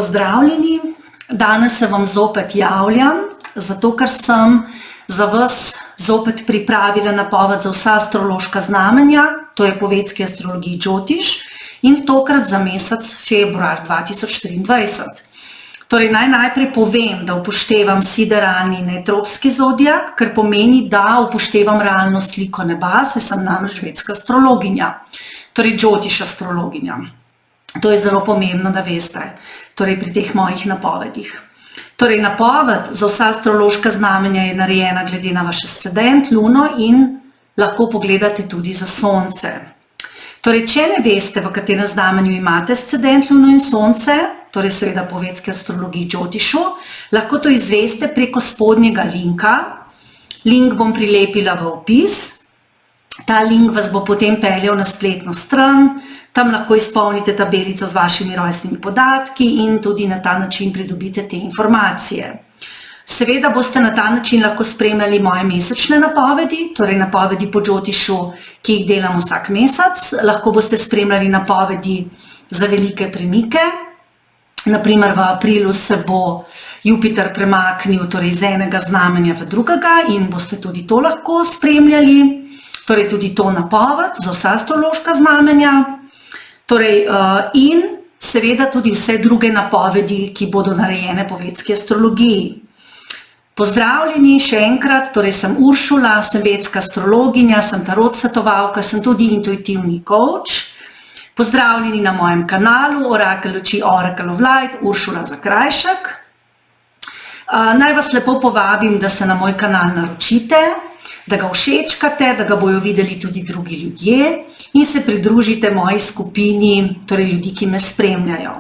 Pozdravljeni, danes se vam zopet javljam, zato ker sem za vas zopet pripravila napoved za vsa astrološka znamenja, to je po vedski astrologiji Džotiš, in tokrat za mesec februar 2023. Torej, najprej povem, da upoštevam sideralni in etropski zodijak, kar pomeni, da upoštevam realno sliko neba, saj sem namreč vedska astrologinja, torej Džotiš astrologinja. To je zelo pomembno, da veste, torej pri teh mojih napovedih. Torej, napoved za vsa astrološka znamenja je narejena glede na vaš ascendent, luno in lahko pogledate tudi za sonce. Torej, če ne veste, v katerem znamenju imate ascendent, luno in sonce, torej seveda po vedski astrologiji Džotišu, lahko to izveste preko spodnjega linka. Link bom prilepila v opis. Ta link vas bo potem peljal na spletno stran, tam lahko izpolnite tabelico z vašimi rojstnimi podatki in tudi na ta način pridobite te informacije. Seveda boste na ta način lahko spremljali moje mesečne napovedi, torej napovedi po Džotišu, ki jih delam vsak mesec. Lahko boste spremljali napovedi za velike premike. Naprimer, v aprilu se bo Jupiter premaknil torej iz enega znamenja v drugega in boste tudi to lahko spremljali. Torej, tudi to napoved za vsa astrološka znamenja. Torej, in seveda tudi vse druge napovedi, ki bodo narejene po vedski astrologiji. Pozdravljeni še enkrat, torej sem Uršula, sem vedska astrologinja, sem tarot svetovalka, sem tudi intuitivni coach. Pozdravljeni na mojem kanalu Orakel oči Oracle of Light, Uršula Zakrajšek. Naj vas lepo povabim, da se na moj kanal naročite, da ga všečkate, da ga bojo videli tudi drugi ljudje in se pridružite moji skupini, torej ljudi, ki me spremljajo.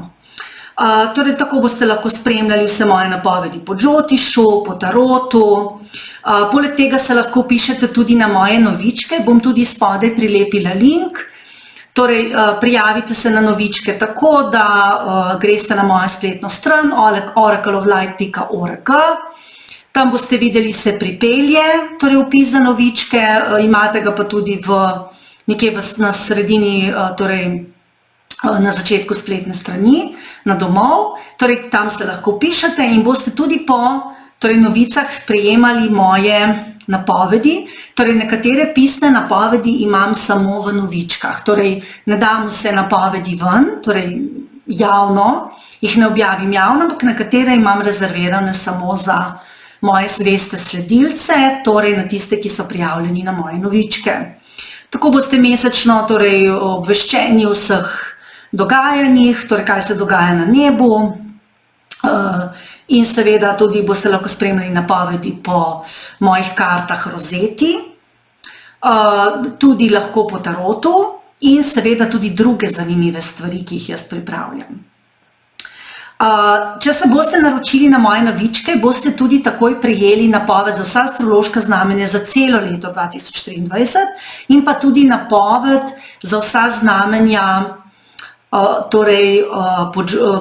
Torej, tako boste lahko spremljali vse moje napovedi po Džotišu, po tarotu. Poleg tega se lahko pišete tudi na moje novičke, bom tudi spodaj prilepila link. Torej, prijavite se na novičke tako, da greste na mojo spletno stran oracleoflight.org. Tam boste videli se pripelje, torej opis za novičke, imate ga pa tudi nekje na sredini, torej na začetku spletne strani, na domov. Torej, tam se lahko pišete in boste tudi po novicah sprejemali moje napovedi. Torej, nekatere pisne napovedi imam samo v novičkah. Torej, ne dam vse napovedi ven, torej javno, jih ne objavim javno, ampak nekatere imam rezervirane samo za moje zveste sledilce, torej na tiste, ki so prijavljeni na moje novičke. Tako boste mesečno torej obveščeni o vseh dogajanjih, torej kaj se dogaja na nebu, in seveda tudi boste lahko spremljali napovedi po mojih kartah rozeti, tudi lahko po tarotu in seveda tudi druge zanimive stvari, ki jih jaz pripravljam. Če se boste naročili na moje novičke, boste tudi takoj prejeli napoved za vsa astrološka znamenja za celo leto 2023 in pa tudi napoved za vsa znamenja, torej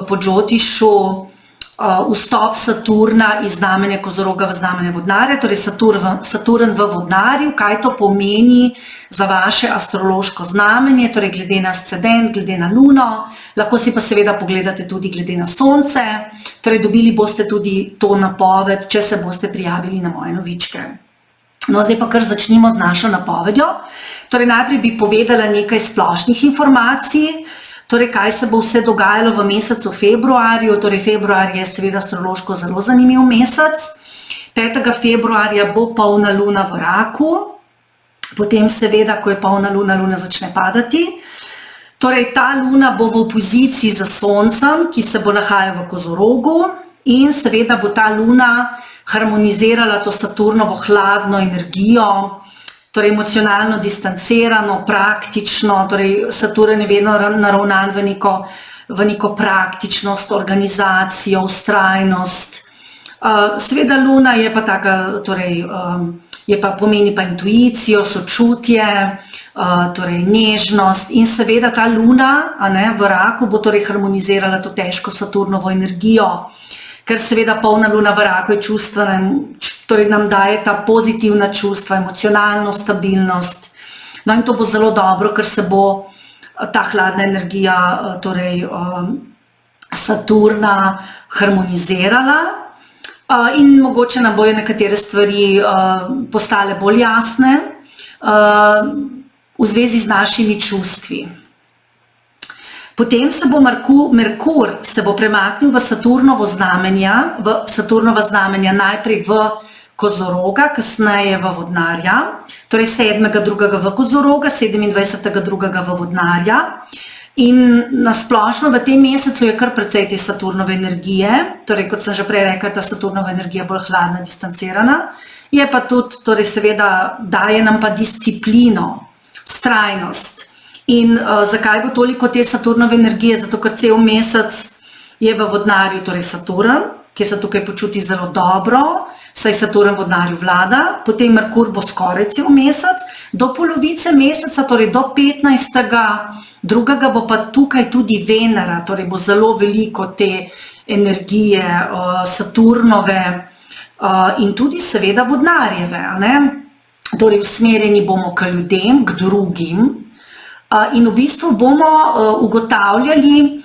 po Džotišu, vstop Saturna iz znamenja Kozoroga v znamenje Vodnarja, torej Saturn v Vodnarju, kaj to pomeni za vaše astrološko znamenje, torej glede na ascendent, glede na luno, lahko si pa seveda pogledate tudi glede na sonce, torej dobili boste tudi to napoved, če se boste prijavili na moje novičke. No, zdaj pa kar začnimo z našo napovedjo. Torej, najprej bi povedala nekaj splošnih informacij, torej, kaj se bo vse dogajalo v mesecu februarju. Torej, februar je seveda astrološko zelo zanimiv mesec. 5. februarja bo polna luna v Raku, potem seveda, ko je polna luna, luna začne padati. Torej, ta luna bo v opoziciji za soncem, ki se bo nahajal v Kozorogu in seveda bo ta luna harmonizirala to Saturnovo hladno energijo, torej emocionalno distancirano, praktično, torej Saturn je vedno naravnan v neko praktičnost, organizacijo, vztrajnost. Seveda luna je pa taka, torej pomeni pa intuicijo, sočutje, torej nežnost in seveda ta luna v Raku bo torej harmonizirala to težko Saturnovo energijo, ker seveda polna luna v Raku je čustvena, torej nam daje ta pozitivna čustva, emocionalno stabilnost. No in to bo zelo dobro, ker se bo ta hladna energija torej Saturna harmonizirala in mogoče nam bojo nekatere stvari postale bolj jasne v zvezi z našimi čustvi. Potem se bo Merkur se bo premaknil v Saturnova znamenja najprej v Kozoroga, kasneje v Vodnarja, torej 7.2. v Kozoroga, 27.2. v Vodnarja. In nasplošno v tem mesecu je kar precej te Saturnove energije, torej kot sem že prej rekla, ta Saturnova energija bolj hladna, distancirana, je pa tudi, torej seveda daje nam pa disciplino, vztrajnost. In zakaj bo toliko te Saturnove energije? Zato, ker cel mesec je v Vodnarju, torej Saturn, kjer se tukaj počuti zelo dobro, saj Saturn v Vodnarju vlada, potem Merkur bo skoraj cel mesec, do polovice meseca, torej do 15.2. bo pa tukaj tudi Venera, torej bo zelo veliko te energije Saturnove in tudi seveda Vodnarjeve, ne? Torej usmerjeni bomo k ljudem, k drugim in v bistvu bomo ugotavljali,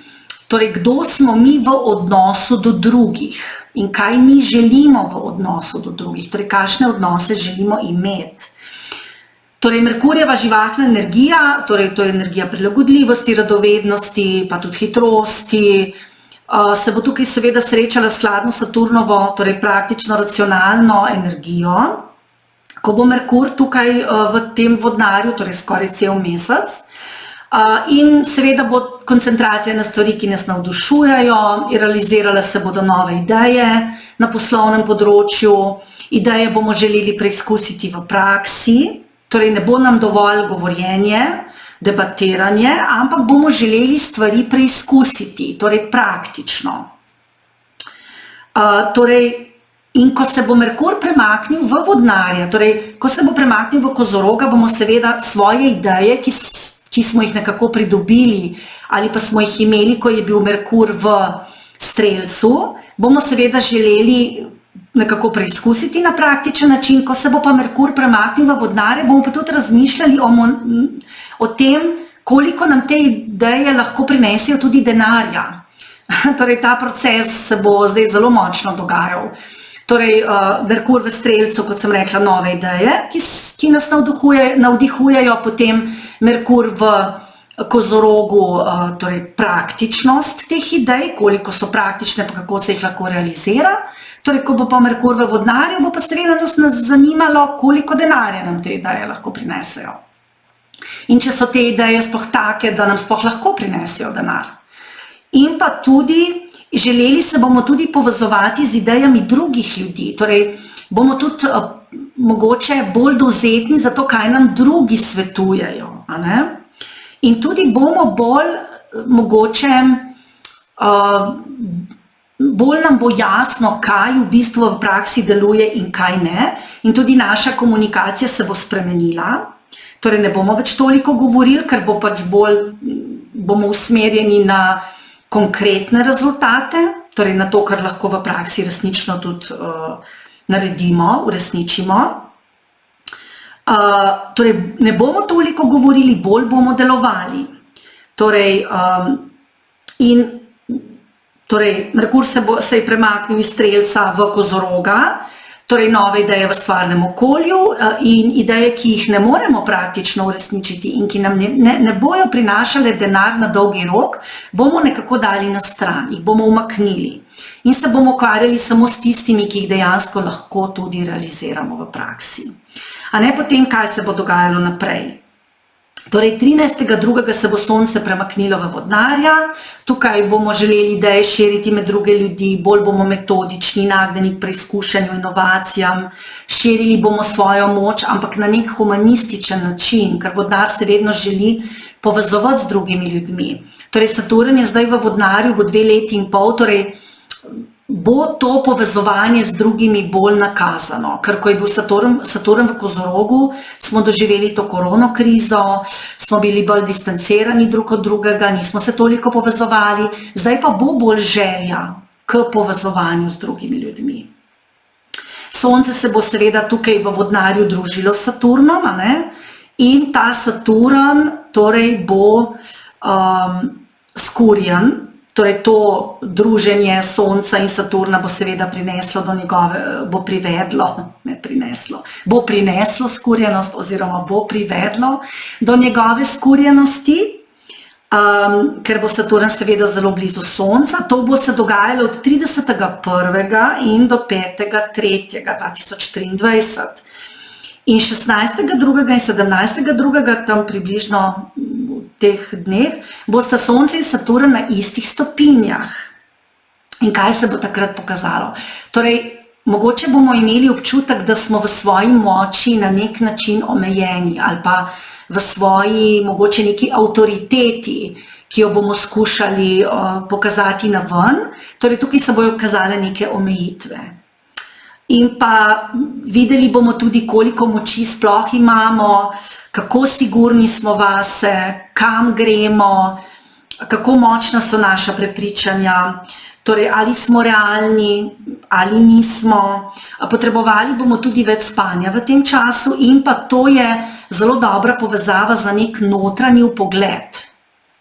torej kdo smo mi v odnosu do drugih in kaj mi želimo v odnosu do drugih, torej kakšne odnose želimo imeti. Torej Merkurjeva živahna energija, torej to je energija prilagodljivosti, radovednosti, pa tudi hitrosti, se bo tukaj seveda srečala s hladno Saturnovo, torej praktično racionalno energijo, ko bo Merkur tukaj v tem Vodnarju, torej skoraj cel mesec. In seveda bo koncentracija na stvari, ki nas navdušujejo, realizirale se bodo nove ideje na poslovnem področju, ideje bomo želeli preizkusiti v praksi, torej ne bo nam dovolj govorjenje, debatiranje, ampak bomo želeli stvari preizkusiti, torej praktično. In ko se bo Merkur premaknil v Vodnarja, torej ko se bo premaknil v Kozoroga, bomo seveda svoje ideje, ki smo jih nekako pridobili ali pa smo jih imeli, ko je bil Merkur v Strelcu, bomo seveda želeli nekako preizkusiti na praktičen način. Ko se bo pa Merkur premaknil v Vodnarje, bomo pa tudi razmišljali o tem, koliko nam te ideje lahko prinesejo tudi denarja. Torej ta proces se bo zdaj zelo močno dogajal. Torej Merkur v Strelcu, kot sem rekla, nove ideje, ki nas navdihujejo, potem Merkur v Kozorogu, torej praktičnost teh idej, koliko so praktične, pa kako se jih lahko realizira. Torej, ko bo pa Merkur v Vodnarju, bo pa seveda nas zanimalo, koliko denarja nam te ideje lahko prinesejo. In če so te ideje sploh take, da nam sploh lahko prinesejo denar. In pa tudi želeli se bomo tudi povezovati z idejami drugih ljudi, torej bomo tudi mogoče bolj dovzetni za to, kaj nam drugi svetujejo. In tudi bomo bolj mogoče, bolj nam bo jasno, kaj v bistvu v praksi deluje in kaj ne. In tudi naša komunikacija se bo spremenila, torej ne bomo več toliko govorili, ker bo pač bolj bomo usmerjeni na konkretne rezultate, torej na to, kar lahko v praksi resnično tudi naredimo, uresničimo. Torej ne bomo toliko govorili, bolj bomo delovali. Torej Merkur se je premaknil iz Strelca v Kozoroga, torej nove ideje v stvarnem okolju in ideje, ki jih ne moremo praktično uresničiti in ki nam ne bojo prinašale denar na dolgi rok, bomo nekako dali na stran, jih bomo umaknili in se bomo ukvarjali samo s tistimi, ki jih dejansko lahko tudi realiziramo v praksi. A ne potem, kaj se bo dogajalo naprej. Torej 13.2. se bo Sonce premaknilo v Vodnarja, tukaj bomo želeli ideje širiti med druge ljudi, bolj bomo metodični, nagnjeni k preizkušanju, inovacijam, širili bomo svojo moč, ampak na nek humanističen način, ker Vodnar se vedno želi povezovati z drugimi ljudmi. Torej Saturn je zdaj v Vodnarju, bo 2 leti in pol, torej bo to povezovanje z drugimi bolj nakazano, ker ko je bil Saturn v Kozorogu, smo doživeli to korono krizo, smo bili bolj distancirani drug od drugega, nismo se toliko povezovali, zdaj pa bo bolj želja k povezovanju z drugimi ljudmi. Sonce se bo seveda tukaj v Vodnarju družilo s Saturnom, in ta Saturn torej bo skurjen, Torej to druženje Sonca in Saturna bo seveda bo prineslo skurjenost oziroma bo privedlo do njegove skurjenosti, ker bo Saturn seveda zelo blizu Sonca. To bo se dogajalo od 30.1. in do 5.3.2023. In 16.2. in 17.2. tam približno v teh dneh bosta Sonce in Saturn na istih stopinjah. In kaj se bo takrat pokazalo? Torej, mogoče bomo imeli občutek, da smo v svoji moči na nek način omejeni ali pa v svoji mogoče neki avtoriteti, ki jo bomo skušali pokazati na ven. Torej, tukaj se bojo kazale neke omejitve. In pa videli bomo tudi, koliko moči sploh imamo, kako sigurni smo vase, kam gremo, kako močna so naša prepričanja, torej ali smo realni, ali nismo. Potrebovali bomo tudi več spanja v tem času in pa to je zelo dobra povezava za nek notranji vpogled.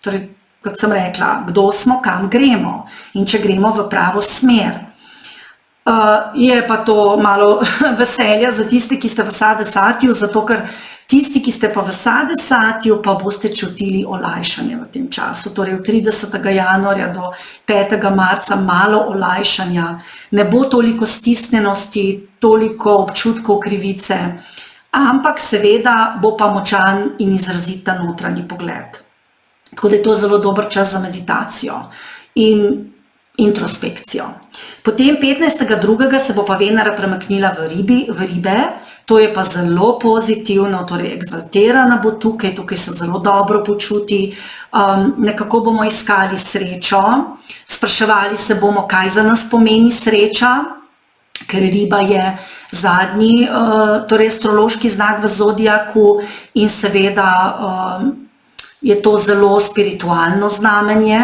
Torej, kot sem rekla, kdo smo, kam gremo in če gremo v pravo smer. Je pa to malo veselja za tiste, ki ste v Sadesatiju, zato ker tisti, ki ste pa v Sadesatiju, pa boste čutili olajšanje v tem času. Torej, od 30. januarja do 5. marca malo olajšanja. Ne bo toliko stisnjenosti, toliko občutkov krivice, ampak seveda bo pa močan in izrazita notranji pogled. Tako da je to zelo dober čas za meditacijo in introspekcijo. Potem 15.2. se bo pa Venera premaknila v ribe, to je pa zelo pozitivno, torej egzaltirana bo tukaj se zelo dobro počuti, nekako bomo iskali srečo, spraševali se bomo, kaj za nas pomeni sreča, ker riba je zadnji, torej astrološki znak v zodiaku in seveda je to zelo spiritualno znamenje,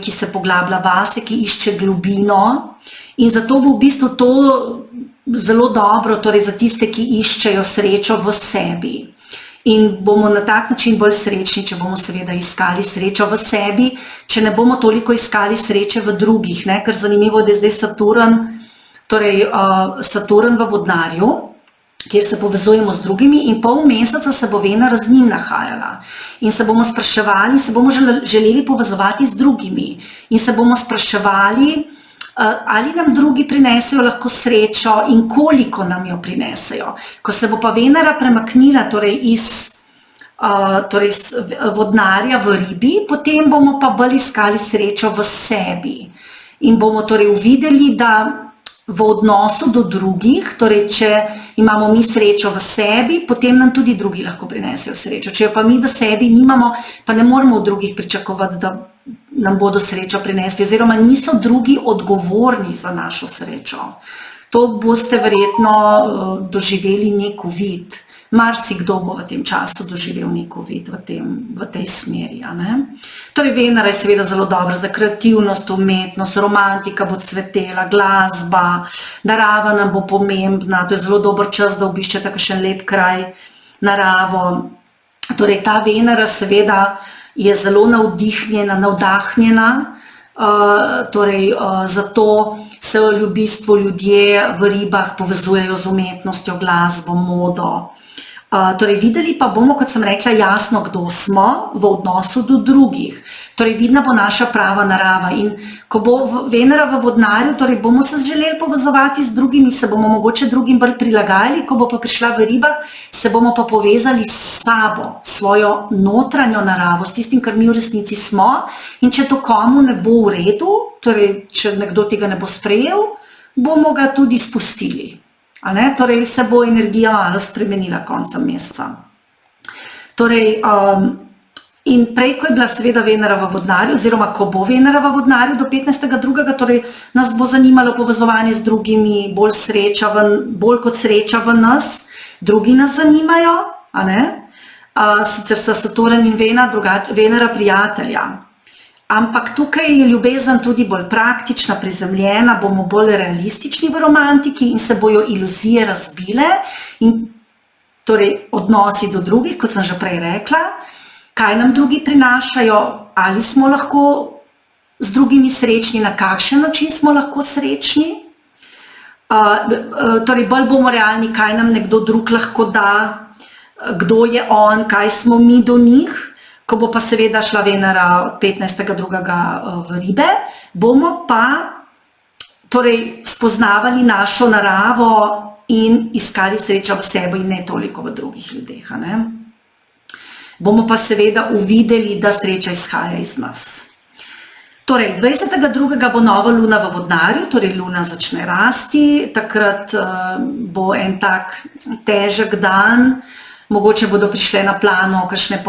ki se poglablja vase, ki išče globino in zato bo v bistvu to zelo dobro, torej za tiste, ki iščejo srečo v sebi. In bomo na tak način bolj srečni, če bomo seveda iskali srečo v sebi, če ne bomo toliko iskali sreče v drugih, ne? Ker zanimivo je, da je zdaj Saturn v Vodnarju, kjer se povezujemo z drugimi in pol meseca se bo Venera z njim nahajala. In se bomo spraševali, se bomo želeli povezovati z drugimi in se bomo spraševali, ali nam drugi prinesejo lahko srečo in koliko nam jo prinesejo. Ko se bo pa Venera premaknila iz Vodnarja v ribi, potem bomo pa bolj iskali srečo v sebi in bomo torej uvideli, da v odnosu do drugih, torej če imamo mi srečo v sebi, potem nam tudi drugi lahko prinesejo srečo. Če jo pa mi v sebi nimamo, pa ne moramo od drugih pričakovati, da nam bodo srečo prinesli, oziroma niso drugi odgovorni za našo srečo. To boste verjetno doživeli nek uvid. Marsikdo bo v tem času doživel nek uvid v tej smeri. Torej, Venera je seveda zelo dobra za kreativnost, umetnost, romantika bo cvetela, glasba, narava nam bo pomembna, to je zelo dober čas, da obiščete kakšen lep kraj, naravo. Torej, ta Venera seveda je zelo navdahnjena, torej zato se v ljubistvu ljudje v ribah povezujejo z umetnostjo, glasbo, modo. Torej, videli pa bomo, kot sem rekla, jasno, kdo smo v odnosu do drugih. Torej, vidna bo naša prava narava in ko bo Venera v Vodnarju, torej bomo se želeli povezovati z drugimi, se bomo mogoče drugim bolj prilagajali, ko bo pa prišla v ribah, se bomo pa povezali s sabo, svojo notranjo naravo, s tistim, kar mi v resnici smo in če to komu ne bo v redu, torej, če nekdo tega ne bo sprejel, bomo ga tudi spustili. Torej, se bo energija malo spremenila koncem meseca. Torej, in prej, ko je bila seveda Venera v Vodnarju, oziroma ko bo Venera v Vodnarju do 15.2., torej nas bo zanimalo povezovanje z drugimi, bolj kot sreča v nas, drugi nas zanimajo, sicer sta Saturn in Venera prijatelja. Ampak tukaj je ljubezen tudi bolj praktična, prizemljena, bomo bolj realistični v romantiki in se bojo iluzije razbile in torej odnosi do drugih, kot sem že prej rekla, kaj nam drugi prinašajo, ali smo lahko z drugimi srečni, na kakšen način smo lahko srečni. Torej, bolj bomo realni, kaj nam nekdo drug lahko da, kdo je on, kaj smo mi do njih. Ko bo pa seveda šla Venera od 15.2. v Ribe, bomo pa torej spoznavali našo naravo in iskali srečo v sebi in ne toliko v drugih ljudeh. Bomo pa seveda uvideli, da sreča izhaja iz nas. Torej, 20.2. bo nova luna v Vodnarju, torej luna začne rasti, takrat bo en tak težek dan, mogoče bodo prišle na plano kakšne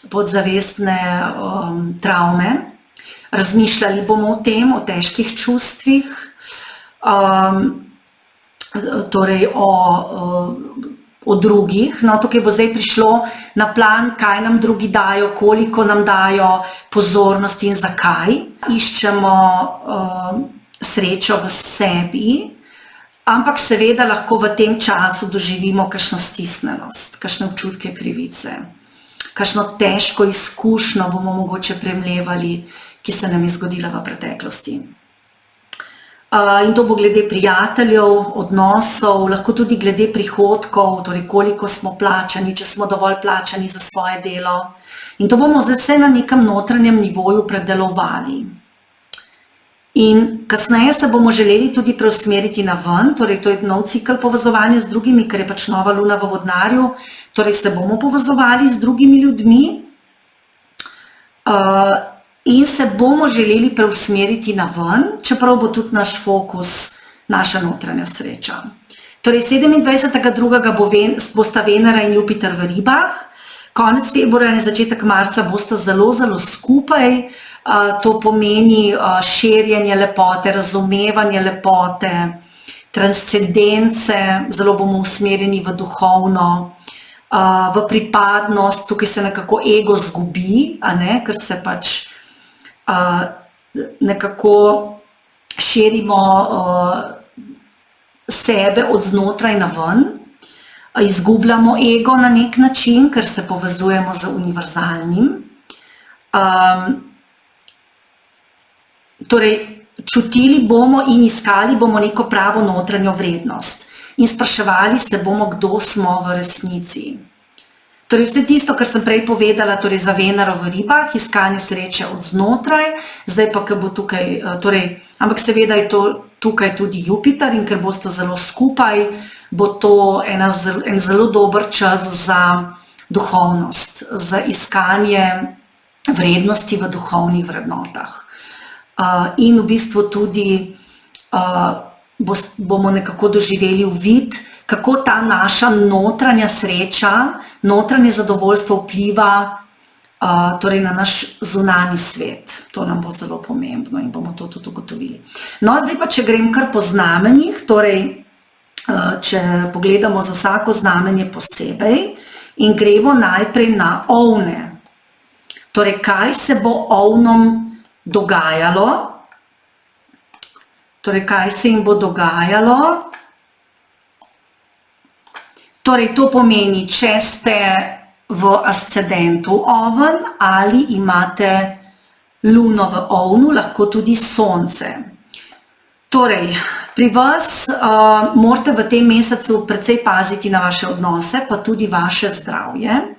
podzavestne travme. Razmišljali bomo o tem, o težkih čustvih, torej o drugih. No, tukaj bo zdaj prišlo na plan, kaj nam drugi dajo, koliko nam dajo pozornosti in zakaj. Iščemo srečo v sebi, ampak seveda lahko v tem času doživimo kakšno stisnenost, kakšne občutke krivice, kakšno težko izkušnjo bomo mogoče premlevali, ki se nam je zgodila v preteklosti. In to bo glede prijateljev, odnosov, lahko tudi glede prihodkov, torej koliko smo plačani, če smo dovolj plačani za svoje delo. In to bomo zdaj vse na nekem notranjem nivoju predelovali. In kasneje se bomo želeli tudi preusmeriti na ven, torej to je nov cikl povezovanja z drugimi, ker je pač nova luna v Vodnarju, torej se bomo povezovali z drugimi ljudmi in se bomo želeli preusmeriti na ven, čeprav bo tudi naš fokus naša notranja sreča. Torej 27.2. bosta Venera in Jupiter v Ribah, konec februarja in začetek marca bosta zelo, zelo skupaj. To pomeni širjenje lepote, razumevanje lepote, transcendence, zelo bomo usmerjeni v duhovno, v pripadnost, tukaj se nekako ego zgubi, ker se pač nekako širimo sebe od znotraj na ven, izgubljamo ego na nek način, ker se povezujemo z univerzalnim. Torej, čutili bomo in iskali bomo neko pravo notranjo vrednost in spraševali se bomo, kdo smo v resnici. Torej, vse tisto, kar sem prej povedala, torej za Venero v Ribah, iskanje sreče od znotraj, zdaj pa, ker bo tukaj, torej, ampak seveda je to tukaj tudi Jupiter in ker boste zelo skupaj, bo to en zelo dober čas za duhovnost, za iskanje vrednosti v duhovnih vrednotah. In v bistvu tudi bomo nekako doživeli uvid, kako ta naša notranja sreča, notranje zadovoljstvo vpliva torej na naš zunanji svet. To nam bo zelo pomembno in bomo to tudi ugotovili. No, zdaj pa, če grem kar po znamenjih, torej, če pogledamo za vsako znamenje posebej in gremo najprej na ovne. Torej, kaj se bo ovnom dogajalo, torej kaj se jim bo dogajalo. Torej, to pomeni, če ste v ascendentu oven ali imate luno v ovnu, lahko tudi sonce. Torej, pri vas morate v tem mesecu precej paziti na vaše odnose, pa tudi vaše zdravje.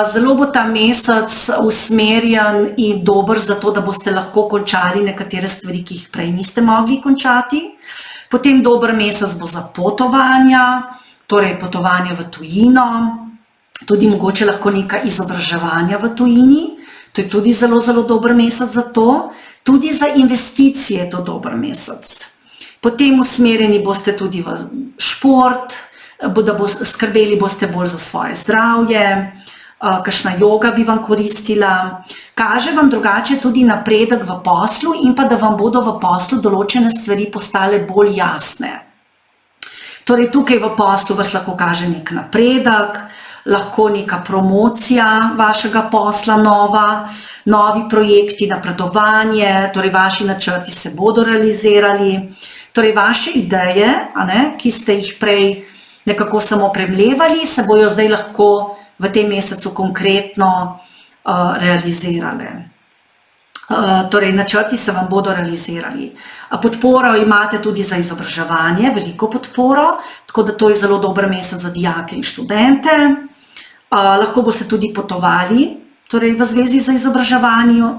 Zelo bo ta mesec usmerjen in dober za to, da boste lahko končali nekatere stvari, ki jih prej niste mogli končati. Potem dober mesec bo za potovanja, torej potovanje v tujino, tudi mogoče lahko neka izobraževanja v tujini, to je tudi zelo, zelo dober mesec za to. Tudi za investicije je to dober mesec. Potem usmerjeni boste tudi v šport, skrbeli boste bolj za svoje zdravje, kakšna joga bi vam koristila. Kaže vam drugače tudi napredek v poslu in pa da vam bodo v poslu določene stvari postale bolj jasne. Torej, tukaj v poslu vas lahko kaže nek napredek, lahko neka promocija vašega posla nova, novi projekti, napredovanje, torej vaši načrti se bodo realizirali. Torej, vaše ideje, ki ste jih prej nekako samo premlevali, se bojo zdaj lahko v tem mesecu konkretno realizirale. torej načrti se vam bodo realizirali. Podporo imate tudi za izobraževanje, veliko podporo, tako da to je zelo dober mesec za dijake in študente. Lahko boste tudi potovali, torej v zvezi z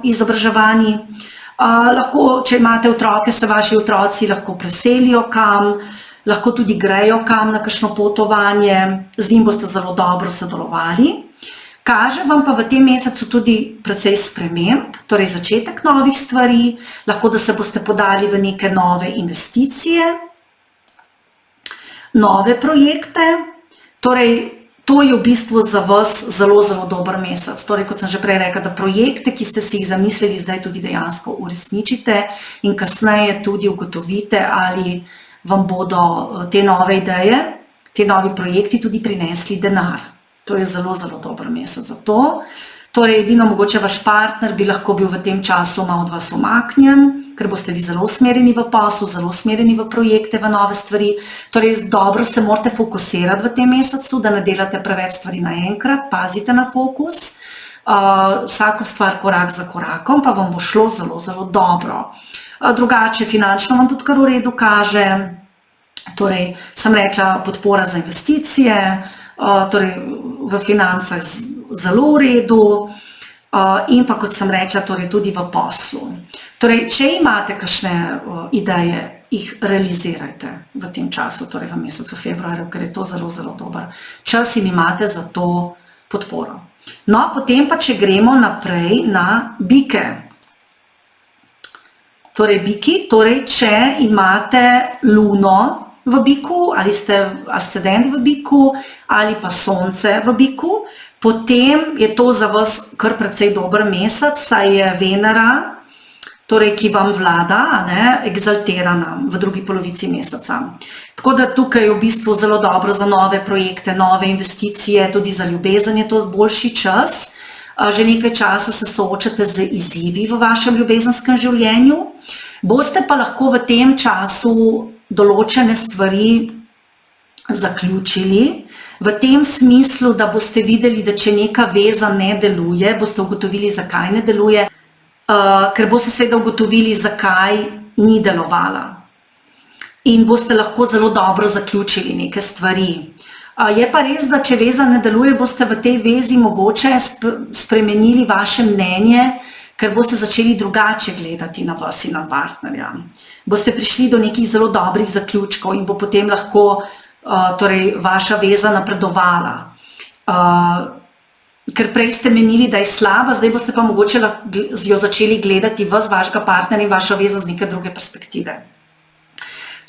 izobraževanji. Lahko, če imate otroke, se vaši otroci lahko preselijo kam, lahko tudi grejo kam na kakšno potovanje, z njim boste zelo dobro sodelovali. Kaže vam pa v tem mesecu tudi precej sprememb, torej začetek novih stvari, lahko da se boste podali v neke nove investicije, nove projekte, torej to je v bistvu za vas zelo, zelo dober mesec. Torej, kot sem že prej rekla, da projekte, ki ste si jih zamislili, zdaj tudi dejansko uresničite in kasneje tudi ugotovite, ali vam bodo te nove ideje, te novi projekti tudi prinesli denar. To je zelo, zelo dober mesec za to. Torej, edino mogoče vaš partner bi lahko bil v tem času malo od vas umaknjen, ker boste vi zelo usmerjeni v posel, zelo usmerjeni v projekte, v nove stvari. Torej, dobro se morate fokusirati v tem mesecu, da ne delate preveč stvari naenkrat, pazite na fokus. Vsako stvar korak za korakom, pa vam bo šlo zelo, zelo dobro. Drugače, finančno vam tudi kar v redu kaže. Torej, sem rekla, podpora za investicije, torej v financah zelo v redu in pa, kot sem rekla, torej tudi v poslu. Torej, če imate kakšne ideje, jih realizirajte v tem času, torej v mesecu februarju, ker je to zelo, zelo dober čas in imate za to podporo. No, potem pa, če gremo naprej na bike. Torej, biki, torej, če imate luno v biku, ali ste ascendent v biku, ali pa sonce v biku, potem je to za vas kar precej dober mesec, saj je Venera, torej, ki vam vlada, egzaltirana v drugi polovici meseca. Tako da tukaj je v bistvu zelo dobro za nove projekte, nove investicije, tudi za ljubezen je to boljši čas. Že nekaj časa se soočate z izzivi v vašem ljubezenskem življenju. Boste pa lahko v tem času določene stvari zaključili, v tem smislu, da boste videli, da če neka veza ne deluje, boste ugotovili, zakaj ne deluje, ker boste seveda ugotovili, zakaj ni delovala. In boste lahko zelo dobro zaključili neke stvari. Je pa res, da če veza ne deluje, boste v tej vezi mogoče spremenili vaše mnenje, ker boste začeli drugače gledati na vas in na partnerja. Boste prišli do nekih zelo dobrih zaključkov in bo potem lahko torej, vaša veza napredovala. Ker prej ste menili, da je slaba, zdaj boste pa mogoče jo začeli gledati vas, vašega partnerja in vašo vezo z neke druge perspektive.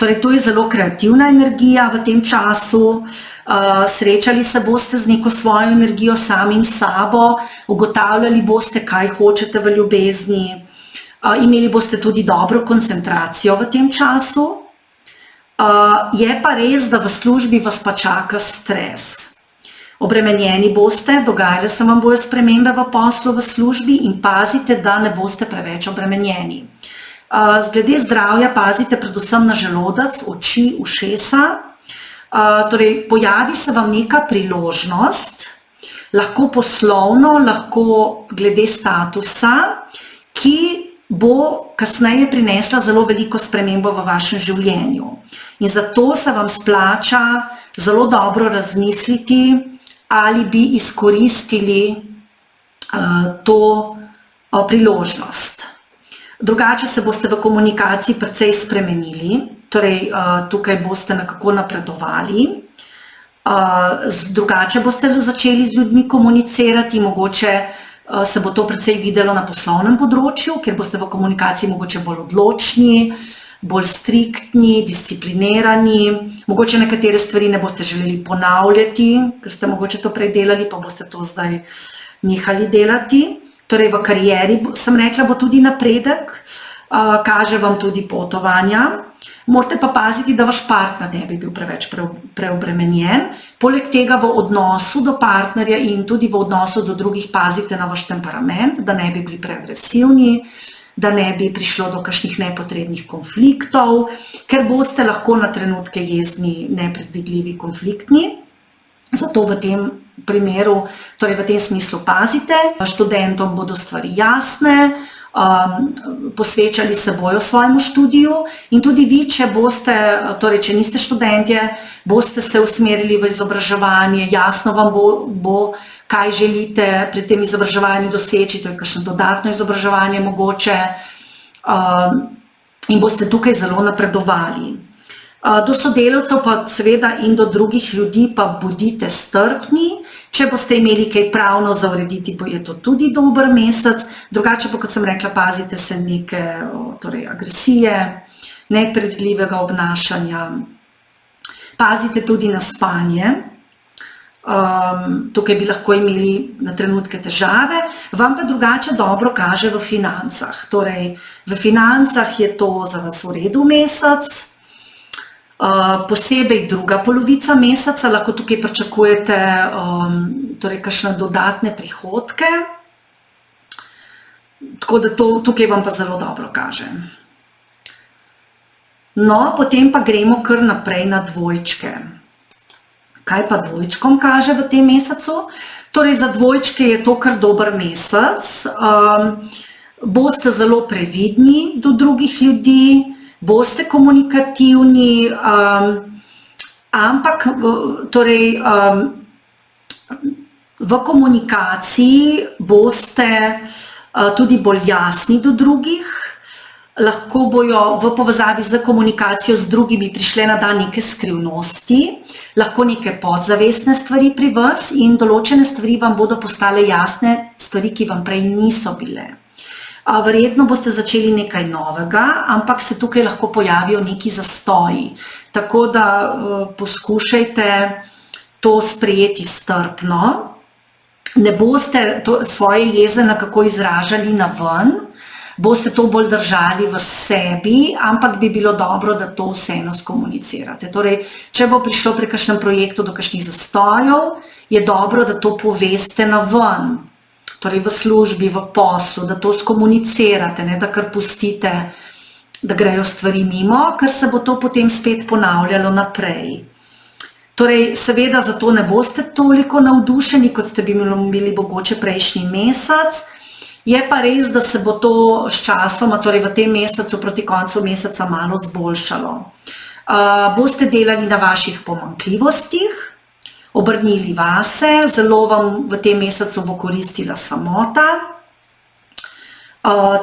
Torej, to je zelo kreativna energija v tem času, srečali se boste z neko svojo energijo samim sabo, ugotavljali boste, kaj hočete v ljubezni, imeli boste tudi dobro koncentracijo v tem času. Je pa res, da v službi vas pa čaka stres. Obremenjeni boste, dogajale se vam bojo spremembe v poslu, v službi in pazite, da ne boste preveč obremenjeni. Glede zdravja pazite predvsem na želodec, oči, ušesa. Torej, pojavi se vam neka priložnost, lahko poslovno, lahko glede statusa, ki bo kasneje prinesla zelo veliko spremembo v vašem življenju. In zato se vam splača zelo dobro razmisliti, ali bi izkoristili to priložnost. Drugače se boste v komunikaciji precej spremenili, torej tukaj boste nekako napredovali. Drugače boste začeli z ljudmi komunicirati, mogoče se bo to precej videlo na poslovnem področju, ker boste v komunikaciji mogoče bolj odločni, bolj striktni, disciplinirani, mogoče nekatere stvari ne boste želeli ponavljati, ker ste mogoče to prej delali, pa boste to zdaj nehali delati. Torej, v karieri, sem rekla, bo tudi napredek, kaže vam tudi potovanja. Morate pa paziti, da vaš partner ne bi bil preveč preobremenjen. Poleg tega v odnosu do partnerja in tudi v odnosu do drugih pazite na vaš temperament, da ne bi bili preagresivni, da ne bi prišlo do kakšnih nepotrebnih konfliktov, ker boste lahko na trenutke jezni, nepredvidljivi, konfliktni. Zato v tem primeru, torej v tem smislu pazite. Študentom bodo stvari jasne, posvečali se bojo svojemu študiju in tudi vi, če boste, torej če niste študentje, boste se usmerili v izobraževanje, jasno vam bo kaj želite pri tem izobraževanju doseči, to je kakšno dodatno izobraževanje mogoče in boste tukaj zelo napredovali. Do sodelavcev pa seveda in do drugih ljudi pa bodite strpni, če boste imeli kaj pravno za urediti, je to tudi dober mesec, drugače pa, kot sem rekla, pazite se neke torej agresije, nepredvidljivega obnašanja, pazite tudi na spanje, tukaj bi lahko imeli na trenutke težave, vam pa drugače dobro kaže v financah, torej v financah je to za vas v redu mesec, posebej druga polovica meseca, lahko tukaj pričakujete torej kakšne dodatne prihodke, tako da tukaj vam pa zelo dobro kaže. No, potem pa gremo kar naprej na dvojčke. Kaj pa dvojčkom kaže v tem mesecu? Torej za dvojčke je to kar dober mesec, boste zelo previdni do drugih ljudi, boste komunikativni, ampak torej, v komunikaciji boste tudi bolj jasni do drugih, lahko bojo v povezavi z komunikacijo z drugimi prišle na dan neke skrivnosti, lahko neke podzavestne stvari pri vas in določene stvari vam bodo postale jasne, stvari, ki vam prej niso bile. Verjetno boste začeli nekaj novega, ampak se tukaj lahko pojavijo neki zastoji. Tako da poskušajte to sprejeti strpno. Ne boste svoje jeze nekako izražali na ven, boste to bolj držali v sebi, ampak bi bilo dobro, da to vseeno skomunicirate. Torej, če bo prišlo pri kakšnem projektu do kakšnih zastojev, je dobro, da to poveste na ven. Torej v službi, v poslu, da to skomunicirate, ne da kar pustite, da grejo stvari mimo, ker se bo to potem spet ponavljalo naprej. Torej, seveda zato ne boste toliko navdušeni, kot ste bili mogoče prejšnji mesec, je pa res, da se bo to s časoma, torej v tem mesecu proti koncu meseca malo zboljšalo. Boste delali na vaših pomanjkljivostih, obrnili vase, zelo vam v tem mesecu bo koristila samota,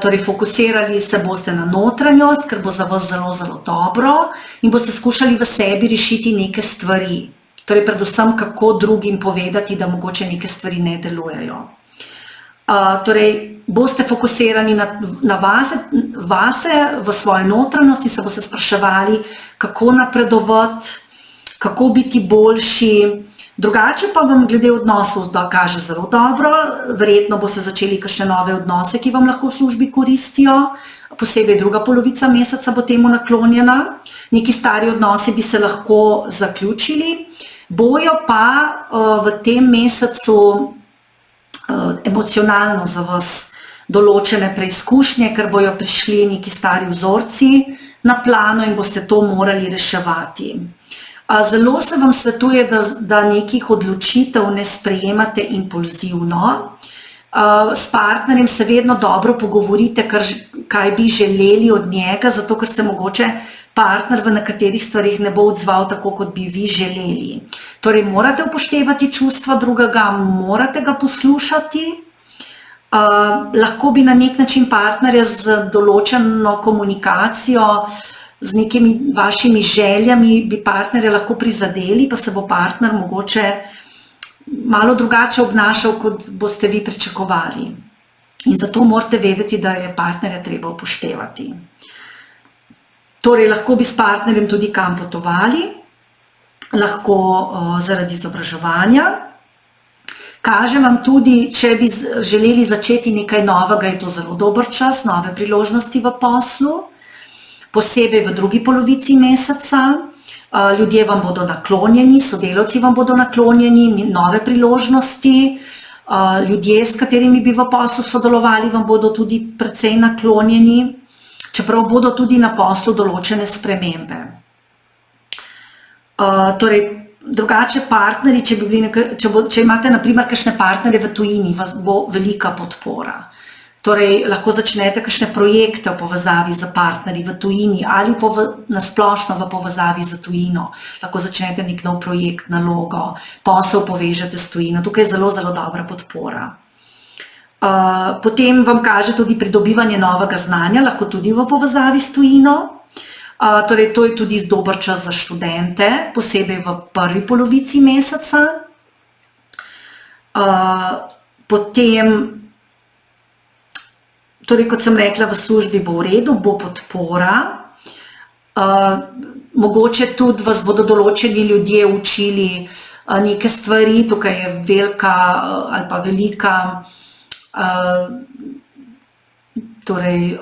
torej fokusirali se boste na notranjost, ker bo za vas zelo, zelo dobro in boste skušali v sebi rešiti neke stvari, torej predvsem kako drugim povedati, da mogoče neke stvari ne delujejo. Torej, boste fokusirani na vase, v svojo notranjost in se boste spraševali, kako napredovati, kako biti boljši. Drugače pa vam glede odnosov kaže zelo dobro, verjetno boste začeli kakšne nove odnose, ki vam lahko v službi koristijo, posebej druga polovica meseca bo temu naklonjena, neki stari odnosi bi se lahko zaključili, bojo pa v tem mesecu emocionalno za vas določene preizkušnje, ker bojo prišli neki stari vzorci na plano in boste to morali reševati. Zelo se vam svetuje, da nekih odločitev ne sprejemate impulzivno. S partnerjem se vedno dobro pogovorite, kaj bi želeli od njega, zato ker se mogoče partner v nekaterih stvarih ne bo odzval tako, kot bi vi želeli. Torej, morate upoštevati čustva drugega, morate ga poslušati. Lahko bi na nek način partnerja z določeno komunikacijo, z nekimi vašimi željami bi partnerja lahko prizadeli, pa se bo partner mogoče malo drugače obnašal, kot boste vi pričakovali. In zato morate vedeti, da je partnerja treba upoštevati. Torej, lahko bi s partnerjem tudi kam potovali, lahko zaradi izobraževanja. Kaže vam tudi, če bi želeli začeti nekaj novega, je to zelo dober čas, nove priložnosti v poslu. Posebej v drugi polovici meseca, ljudje vam bodo naklonjeni, sodelavci vam bodo naklonjeni, nove priložnosti, ljudje, s katerimi bi v poslu sodelovali, vam bodo tudi precej naklonjeni, čeprav bodo tudi na poslu določene spremembe. Torej, drugače partnerji, če imate na primer kakšne partnerje v tujini, vas bo velika podpora. Torej, lahko začnete kakšne projekte v povezavi z partnerji v tujini ali nasplošno v povezavi z tujino. Lahko začnete nek nov projekt, nalogo, posel povežete s tujino. Tukaj je zelo, zelo dobra podpora. Potem vam kaže tudi pridobivanje novega znanja, lahko tudi v povezavi s tujino. Torej, to je tudi dober čas za študente, posebej v prvi polovici meseca. Potem, torej, kot sem rekla, v službi bo v redu, bo podpora. Mogoče tudi vas bodo določeni ljudje učili neke stvari, tukaj je velika ali pa velika, torej,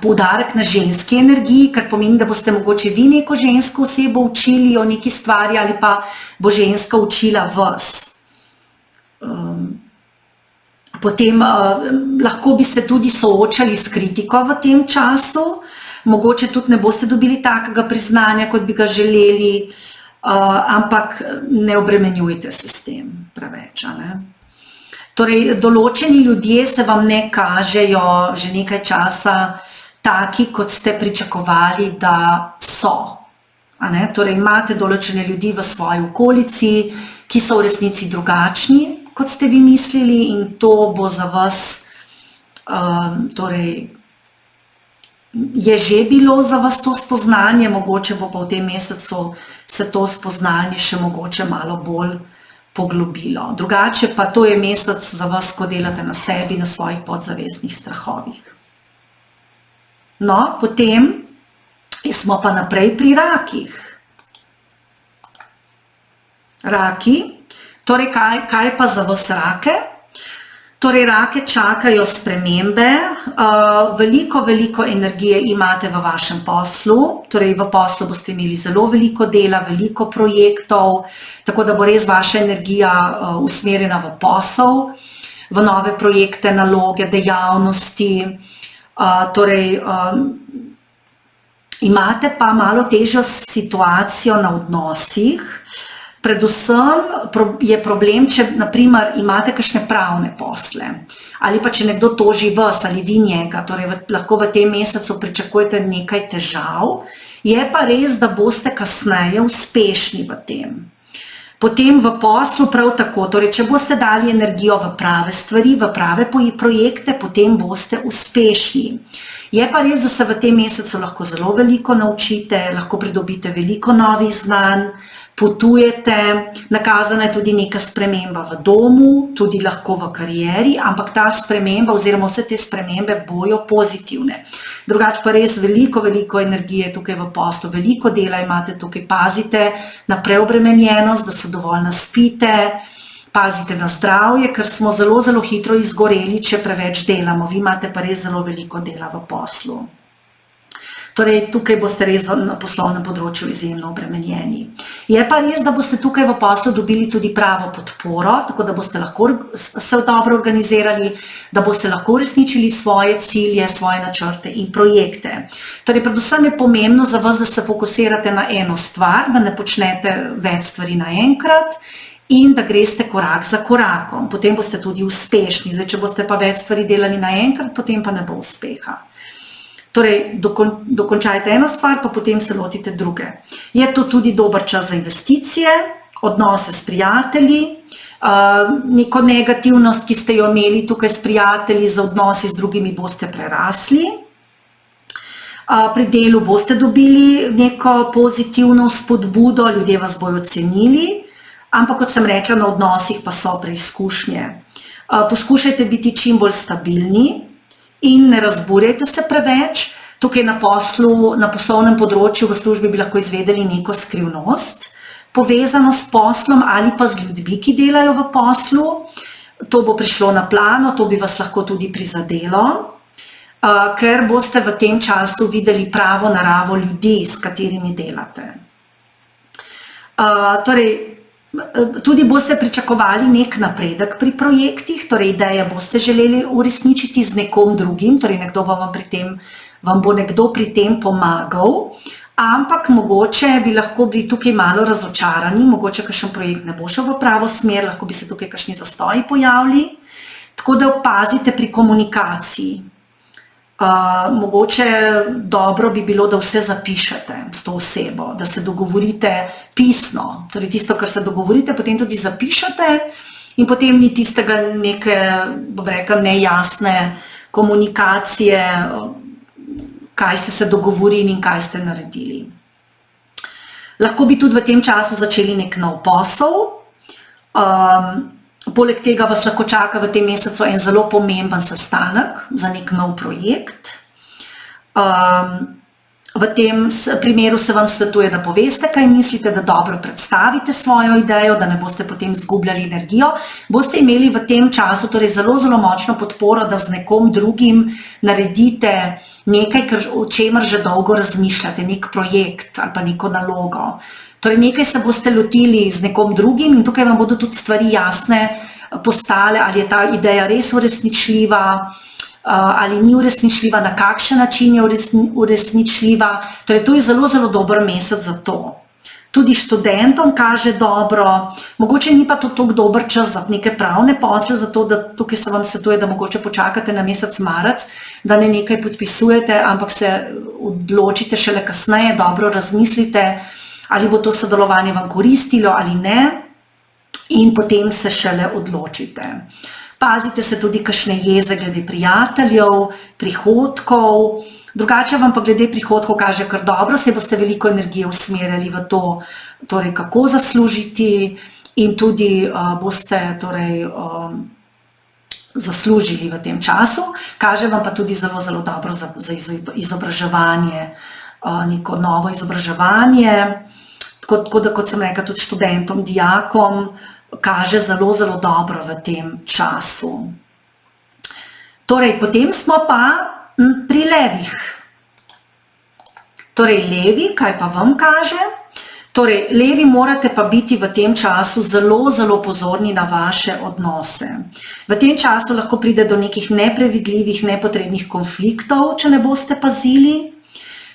poudarek na ženski energiji, kar pomeni, da boste mogoče vi neko žensko osebo učili o neki stvari ali pa bo ženska učila vas. Potem lahko bi se tudi soočali s kritiko v tem času, mogoče tudi ne boste dobili takega priznanja, kot bi ga želeli, ampak ne obremenjujte se s tem preveč. Torej, določeni ljudje se vam ne kažejo že nekaj časa taki, kot ste pričakovali, da so. Torej, imate določene ljudi v svoji okolici, ki so v resnici drugačni, kot ste vi mislili, in to bo za vas, torej, je že bilo za vas to spoznanje, mogoče bo pa v tem mesecu se to spoznanje še mogoče malo bolj poglobilo. Drugače pa to je mesec za vas, ko delate na sebi, na svojih podzavestnih strahovih. No, potem smo pa naprej pri rakih. Raki. Torej, kaj pa za vas rake? Torej, rake čakajo spremembe, veliko energije imate v vašem poslu, torej v poslu boste imeli zelo veliko dela, veliko projektov, tako da bo res vaša energija usmerjena v posel, v nove projekte, naloge, dejavnosti. Torej, imate pa malo težjo situacijo na odnosih. Predvsem je problem, če naprimer imate kakšne pravne posle ali pa če nekdo toži vas ali vi njega, torej lahko v tem mesecu pričakujete nekaj težav, je pa res, da boste kasneje uspešni v tem. Potem v poslu prav tako, torej če boste dali energijo v prave stvari, v prave projekte, potem boste uspešni. Je pa res, da se v tem mesecu lahko zelo veliko naučite, lahko pridobite veliko novih znanj, potujete, nakazana je tudi neka sprememba v domu, tudi lahko v karieri, ampak ta sprememba oziroma vse te spremembe bojo pozitivne. Drugače pa res veliko energije tukaj v poslu, veliko dela imate tukaj, pazite na preobremenjenost, da se dovolj naspite, pazite na zdravje, ker smo zelo hitro izgoreli, če preveč delamo, vi imate pa res zelo veliko dela v poslu. Torej, tukaj boste res na poslovnem področju izjemno obremenjeni. Je pa res, da boste tukaj v poslu dobili tudi pravo podporo, tako da boste lahko se dobro organizirali, da boste lahko uresničili svoje cilje, svoje načrte in projekte. Torej, predvsem je pomembno za vas, da se fokusirate na eno stvar, da ne počnete več stvari naenkrat in da greste korak za korakom. Potem boste tudi uspešni. Zdaj, če boste pa več stvari delali naenkrat, potem pa ne bo uspeha. Torej, dokončajte eno stvar, pa potem se lotite druge. Je to tudi dober čas za investicije, odnose s prijatelji, neko negativnost, ki ste jo imeli tukaj s prijatelji, za odnosi z drugimi boste prerasli. Pri delu boste dobili neko pozitivno spodbudo, ljudje vas bodo cenili, ampak kot sem rekla, na odnosih pa so preizkušnje. Poskušajte biti čim bolj stabilni, in ne razburjajte se preveč. Tukaj na poslovnem področju v službi bi lahko izvedeli neko skrivnost, povezano s poslom ali pa z ljudmi, ki delajo v poslu. To bo prišlo na plano, to bi vas lahko tudi prizadelo, ker boste v tem času videli pravo naravo ljudi, s katerimi delate. Torej, tudi boste pričakovali nek napredek pri projektih, torej ideje boste želeli uresničiti z nekom drugim, torej vam bo nekdo pri tem pomagal, ampak mogoče bi lahko bili tukaj malo razočarani, mogoče kakšen projekt ne bo šel v pravo smer, lahko bi se tukaj kakšni zastoji pojavili, Tako da pazite pri komunikaciji. Mogoče dobro bi bilo, da vse zapišete s to osebo, da se dogovorite pisno. Torej tisto, kar se dogovorite, potem tudi zapišete in potem ni tistega neke, bom rekla, nejasne komunikacije, kaj ste se dogovorili in kaj ste naredili. Lahko bi tudi v tem času začeli nek nov posel. Poleg tega vas lahko čaka v tem mesecu en zelo pomemben sestanek za nek nov projekt. V tem primeru se vam svetuje, da poveste, kaj mislite, da dobro predstavite svojo idejo, da ne boste potem izgubljali energijo. Boste imeli v tem času torej zelo, zelo močno podporo, da z nekom drugim naredite nekaj, o čemer že dolgo razmišljate, nek projekt ali pa neko nalogo. Torej nekaj se boste lotili z nekom drugim in tukaj vam bodo tudi stvari jasne postale, ali je ta ideja res uresničljiva, ali ni uresničljiva, na kakšen način je uresničljiva. Torej to je zelo, zelo dober mesec za to. Tudi študentom kaže dobro, mogoče ni pa to tako dober čas za neke pravne posle, zato da tukaj se vam svetuje, da mogoče počakate na mesec marec, da ne nekaj podpisujete, ampak se odločite šele kasneje, dobro razmislite, ali bo to sodelovanje vam koristilo ali ne, in potem se šele odločite. Pazite se tudi kakšne jeze glede prijateljev, prihodkov. Drugače vam pa glede prihodkov kaže kar dobro, se boste veliko energije usmerjali v to, torej kako zaslužiti in tudi boste torej zaslužili v tem času. Kaže vam pa tudi zelo, zelo dobro za izobraževanje, neko novo izobraževanje. Tako da, kot sem rekla, tudi študentom, dijakom, kaže zelo, zelo dobro v tem času. Torej, potem smo pa pri levih. Torej, levi, kaj pa vam kaže? Torej, levi morate pa biti v tem času zelo, zelo pozorni na vaše odnose. V tem času lahko pride do nekih neprevidljivih, nepotrebnih konfliktov, če ne boste pazili.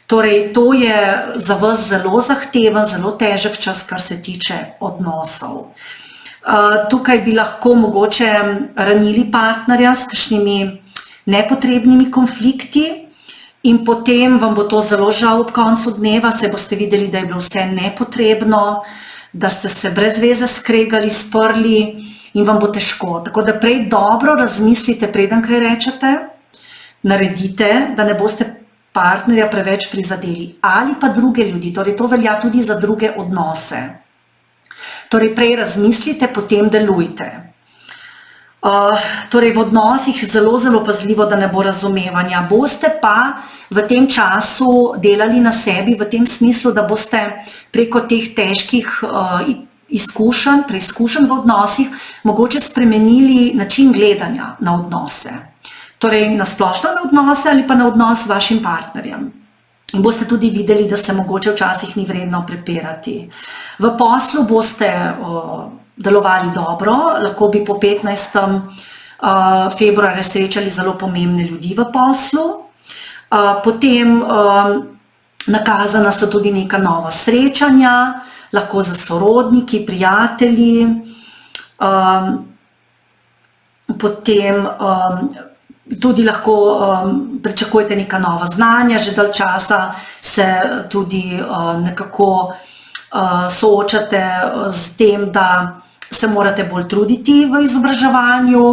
Torej, to je za vas zelo zahteven, zelo težek čas, kar se tiče odnosov. Tukaj bi lahko mogoče ranili partnerja s kakšnimi nepotrebnimi konflikti in potem vam bo to zelo žal ob koncu dneva, saj boste videli, da je bilo vse nepotrebno, da ste se brez veze skregali, sprli in vam bo težko. Tako da prej dobro razmislite, preden kaj rečete, naredite, da ne boste partnerja preveč prizadeli ali pa druge ljudi, torej to velja tudi za druge odnose. Torej prej razmislite, potem delujte. Torej v odnosih zelo, zelo pazljivo, da ne bo razumevanja. Boste pa v tem času delali na sebi v tem smislu, da boste preko teh težkih izkušenj, preizkušenj v odnosih mogoče spremenili način gledanja na odnose. Torej na splošno na odnose ali pa na odnos s vašim partnerjem. In boste tudi videli, da se mogoče včasih ni vredno prepirati. V poslu boste delovali dobro, lahko bi po 15. februarja srečali zelo pomembne ljudi v poslu. Potem nakazana so tudi neka nova srečanja, lahko za sorodniki, prijatelji. Potem tudi lahko pričakujete neka nova znanja, že dalj časa se tudi nekako soočate z tem, da se morate bolj truditi v izobraževanju,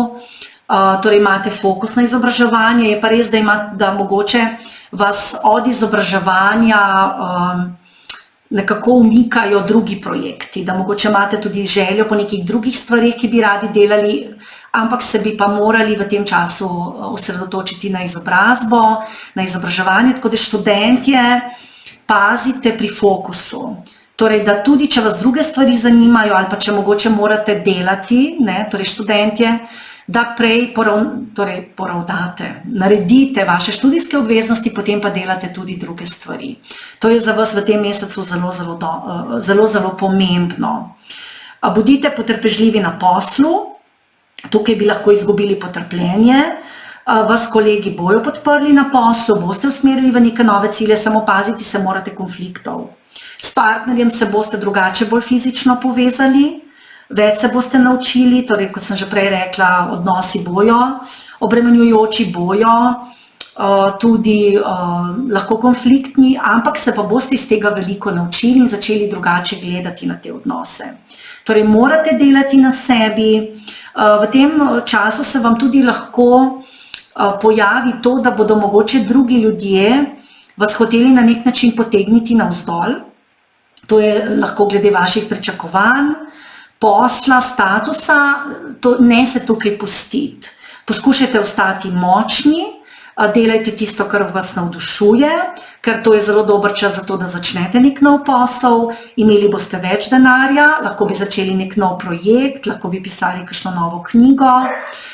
torej imate fokus na izobraževanje, je pa res, da mogoče vas od izobraževanja nekako umikajo drugi projekti, da mogoče imate tudi željo po nekih drugih stvarih, ki bi radi delali, ampak se bi pa morali v tem času osredotočiti na izobrazbo, na izobraževanje, tako da študentje pazite pri fokusu. Torej, da tudi, če vas druge stvari zanimajo ali pa če mogoče morate delati, torej študentje, da prej poravnate, naredite vaše študijske obveznosti, potem pa delate tudi druge stvari. To je za vas v tem mesecu zelo, zelo pomembno. Bodite potrpežljivi na poslu, tukaj bi lahko izgubili potrpljenje, vas kolegi bojo podprli na poslu, boste usmerili v neke nove cilje, samo paziti se morate konfliktov. S partnerjem se boste drugače bolj fizično povezali, več se boste naučili, torej, kot sem že prej rekla, odnosi bojo, obremenjujoči bojo, tudi lahko konfliktni, ampak se pa boste iz tega veliko naučili in začeli drugače gledati na te odnose. Torej, morate delati na sebi, v tem času se vam tudi lahko pojavi to, da bodo mogoče drugi ljudje vas hoteli na nek način potegniti navzdol. To je lahko glede vaših pričakovanj, posla, statusa, ne se tukaj pustiti. Poskušajte ostati močni, delajte tisto, kar vas navdušuje, ker to je zelo dober čas za to, da začnete nek nov posel, imeli boste več denarja, lahko bi začeli nek nov projekt, lahko bi pisali kakšno novo knjigo.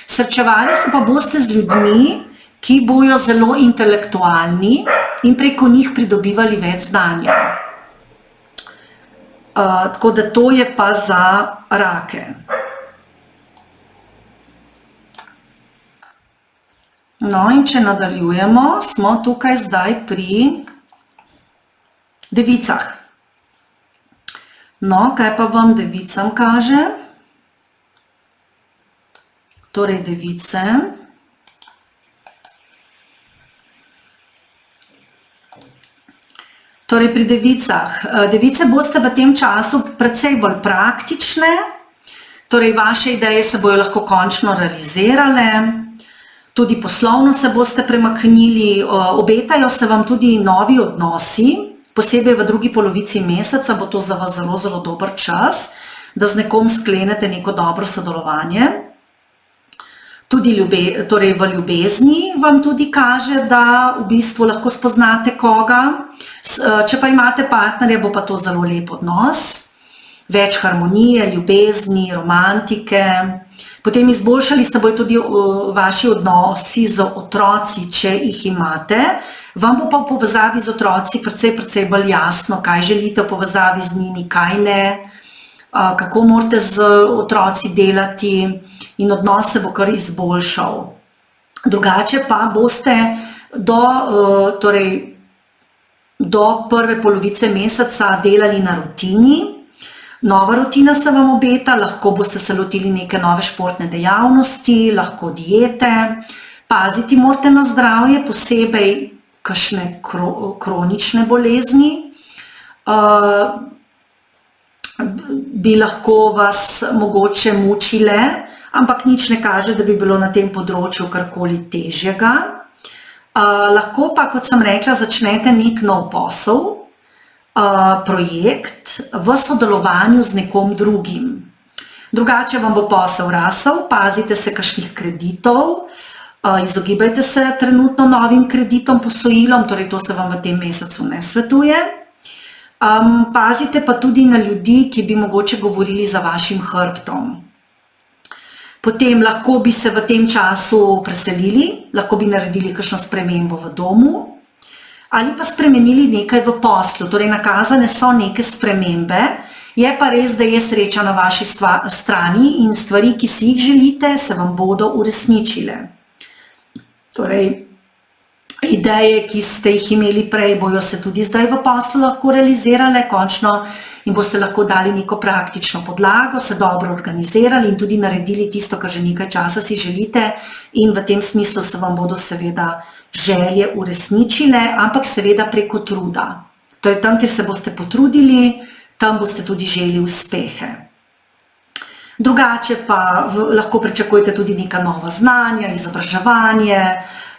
Srečevali se pa boste z ljudmi, ki bojo zelo intelektualni in preko njih pridobivali več znanja. Tako da to je pa za rake. No, in če nadaljujemo, smo tukaj zdaj pri devicah. No, kaj pa vam devicam kaže? Torej, device. Torej, pri devicah. Device boste v tem času precej bolj praktične, torej, vaše ideje se bojo lahko končno realizirale, tudi poslovno se boste premaknili, obetajo se vam tudi novi odnosi, posebej v drugi polovici meseca bo to za vas zelo, zelo dober čas, da z nekom sklenete neko dobro sodelovanje. Tudi torej v ljubezni vam tudi kaže, da v bistvu lahko spoznate koga. Če pa imate partnerja, bo pa to zelo lep odnos. Več harmonije, ljubezni, romantike. Potem izboljšali se bojo tudi vaši odnosi z otroci, če jih imate. Vam bo pa v povezavi z otroci precej bolj jasno, kaj želite v povezavi z njimi, kaj ne, kako morate z otroci delati in odnos se bo kar izboljšal. Drugače pa boste do prve polovice meseca delali na rutini. Nova rutina se vam obeta, lahko boste se lotili neke nove športne dejavnosti, lahko diete. Paziti morate na zdravje, posebej kakšne kronične bolezni. Bi lahko vas mogoče mučile, ampak nič ne kaže, da bi bilo na tem področju karkoli težjega. Lahko pa, kot sem rekla, začnete nek nov posel, projekt v sodelovanju z nekom drugim. Drugače vam bo posel rasel, pazite se kakšnih kreditov, izogibajte se trenutno novim kreditom, posojilom, torej to se vam v tem mesecu ne svetuje. Pazite pa tudi na ljudi, ki bi mogoče govorili za vašim hrbtom. Potem lahko bi se v tem času preselili, lahko bi naredili kakšno spremembo v domu, ali pa spremenili nekaj v poslu, torej nakazane so neke spremembe, je pa res, da je sreča na vaši strani in stvari, ki si jih želite, se vam bodo uresničile. Torej, ideje, ki ste jih imeli prej, bojo se tudi zdaj v poslu lahko realizirale, končno in boste lahko dali neko praktično podlago, se dobro organizirali in tudi naredili tisto, kar že nekaj časa si želite in v tem smislu se vam bodo seveda želje uresničile, ampak seveda preko truda. Torej tam, kjer se boste potrudili, tam boste tudi želi uspehe. Drugače pa lahko pričakujete tudi neka nova znanja, izobraževanje,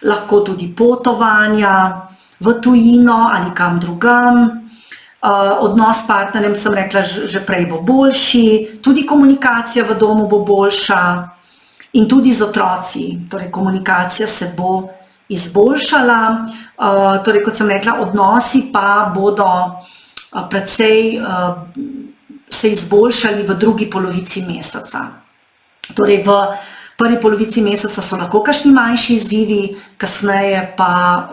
lahko tudi potovanja v tujino ali kam drugam. Odnos s partnerjem, sem rekla, že prej bo boljši, tudi komunikacija v domu bo boljša in tudi z otroci, torej komunikacija se bo izboljšala, torej kot sem rekla, odnosi pa bodo precej se izboljšali v drugi polovici meseca. Torej v prvi polovici meseca so lahko kakšni manjši izzivi, kasneje pa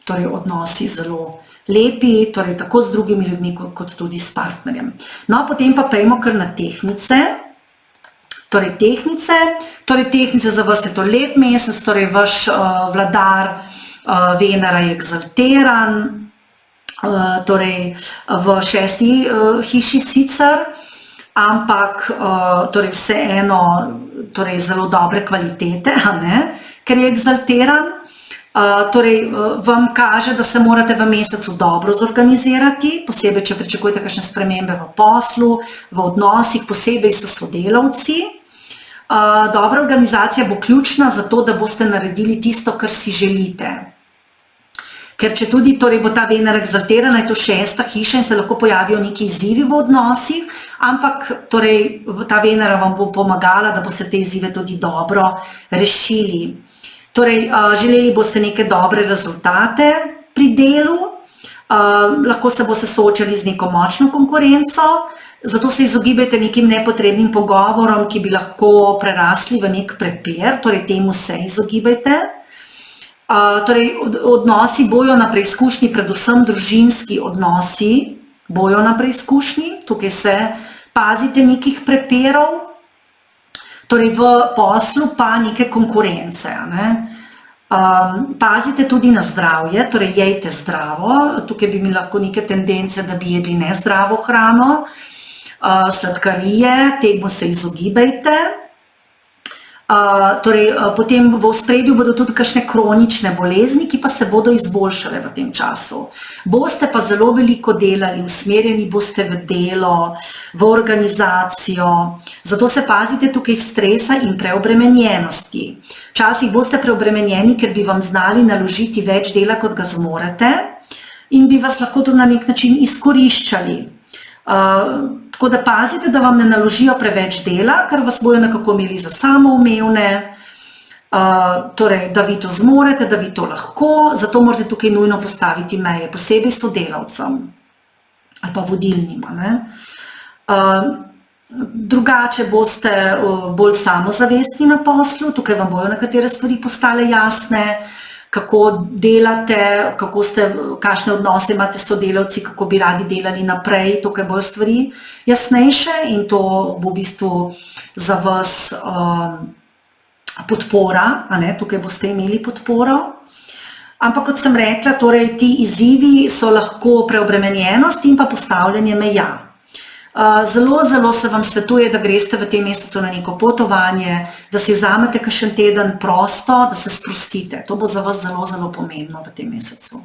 torej odnosi zelo lepi, torej tako z drugimi ljudmi kot tudi s partnerjem. No, potem pa pejmo kar na tehnice. Torej tehnice za vas je to lep mesec, torej vaš vladar Venera je egzaltiran, torej v 6. hiši sicer, ampak torej vseeno torej zelo dobre kvalitete, a ne, ker je egzaltiran. Torej vam kaže, da se morate v mesecu dobro zorganizirati, posebej, če pričakujete kakšne spremembe v poslu, v odnosih, posebej s sodelavci. Dobra organizacija bo ključna za to, da boste naredili tisto, kar si želite. Ker če tudi torej bo ta Venera egzaltirana, je to 6. hiša in se lahko pojavijo neki izzivi v odnosih, ampak torej ta Venera vam bo pomagala, da boste te izzive tudi dobro rešili. Torej, želeli boste neke dobre rezultate pri delu, lahko se boste soočali z neko močno konkurenco, zato se izogibajte nekim nepotrebnim pogovorom, ki bi lahko prerasli v nek prepir, torej temu se izogibajte. Torej, odnosi bojo na preizkušnji, predvsem družinski odnosi bojo na preizkušnji, tukaj se pazite nekih prepirov. Torej v poslu pa neke konkurence. Ne? Pazite tudi na zdravje, torej jejte zdravo, tukaj bi mi lahko neke tendence, da bi jedli nezdravo hrano, sladkarije, temu se izogibajte. Torej, potem v ospredju bodo tudi kakšne kronične bolezni, ki pa se bodo izboljšale v tem času. Boste pa zelo veliko delali, usmerjeni boste v delo, v organizacijo, zato se pazite tukaj stresa in preobremenjenosti. Včasih boste preobremenjeni, ker bi vam znali naložiti več dela, kot ga zmorete in bi vas lahko tudi na nek način izkoriščali. Tako da pazite, da vam ne naložijo preveč dela, ker vas bojo nekako imeli za samoumevne, torej, da vi to zmorete, da vi to lahko, zato morate tukaj nujno postaviti meje, posebej sodelavcem ali pa vodilnima. Ne? Drugače boste bolj samozavestni na poslu, tukaj vam bojo nekatere stvari postale jasne, kako delate, kakšne odnose imate s sodelavci, kako bi radi delali naprej, tukaj bojo stvari jasnejše in to bo v bistvu za vas podpora, a ne, tukaj boste imeli podporo. Ampak kot sem rekla, torej ti izzivi so lahko preobremenjenost in pa postavljanje meja. Zelo, zelo se vam svetuje, da greste v tem mesecu na neko potovanje, da si vzamete kakšen teden prosto, da se sprostite. To bo za vas zelo, zelo pomembno v tem mesecu.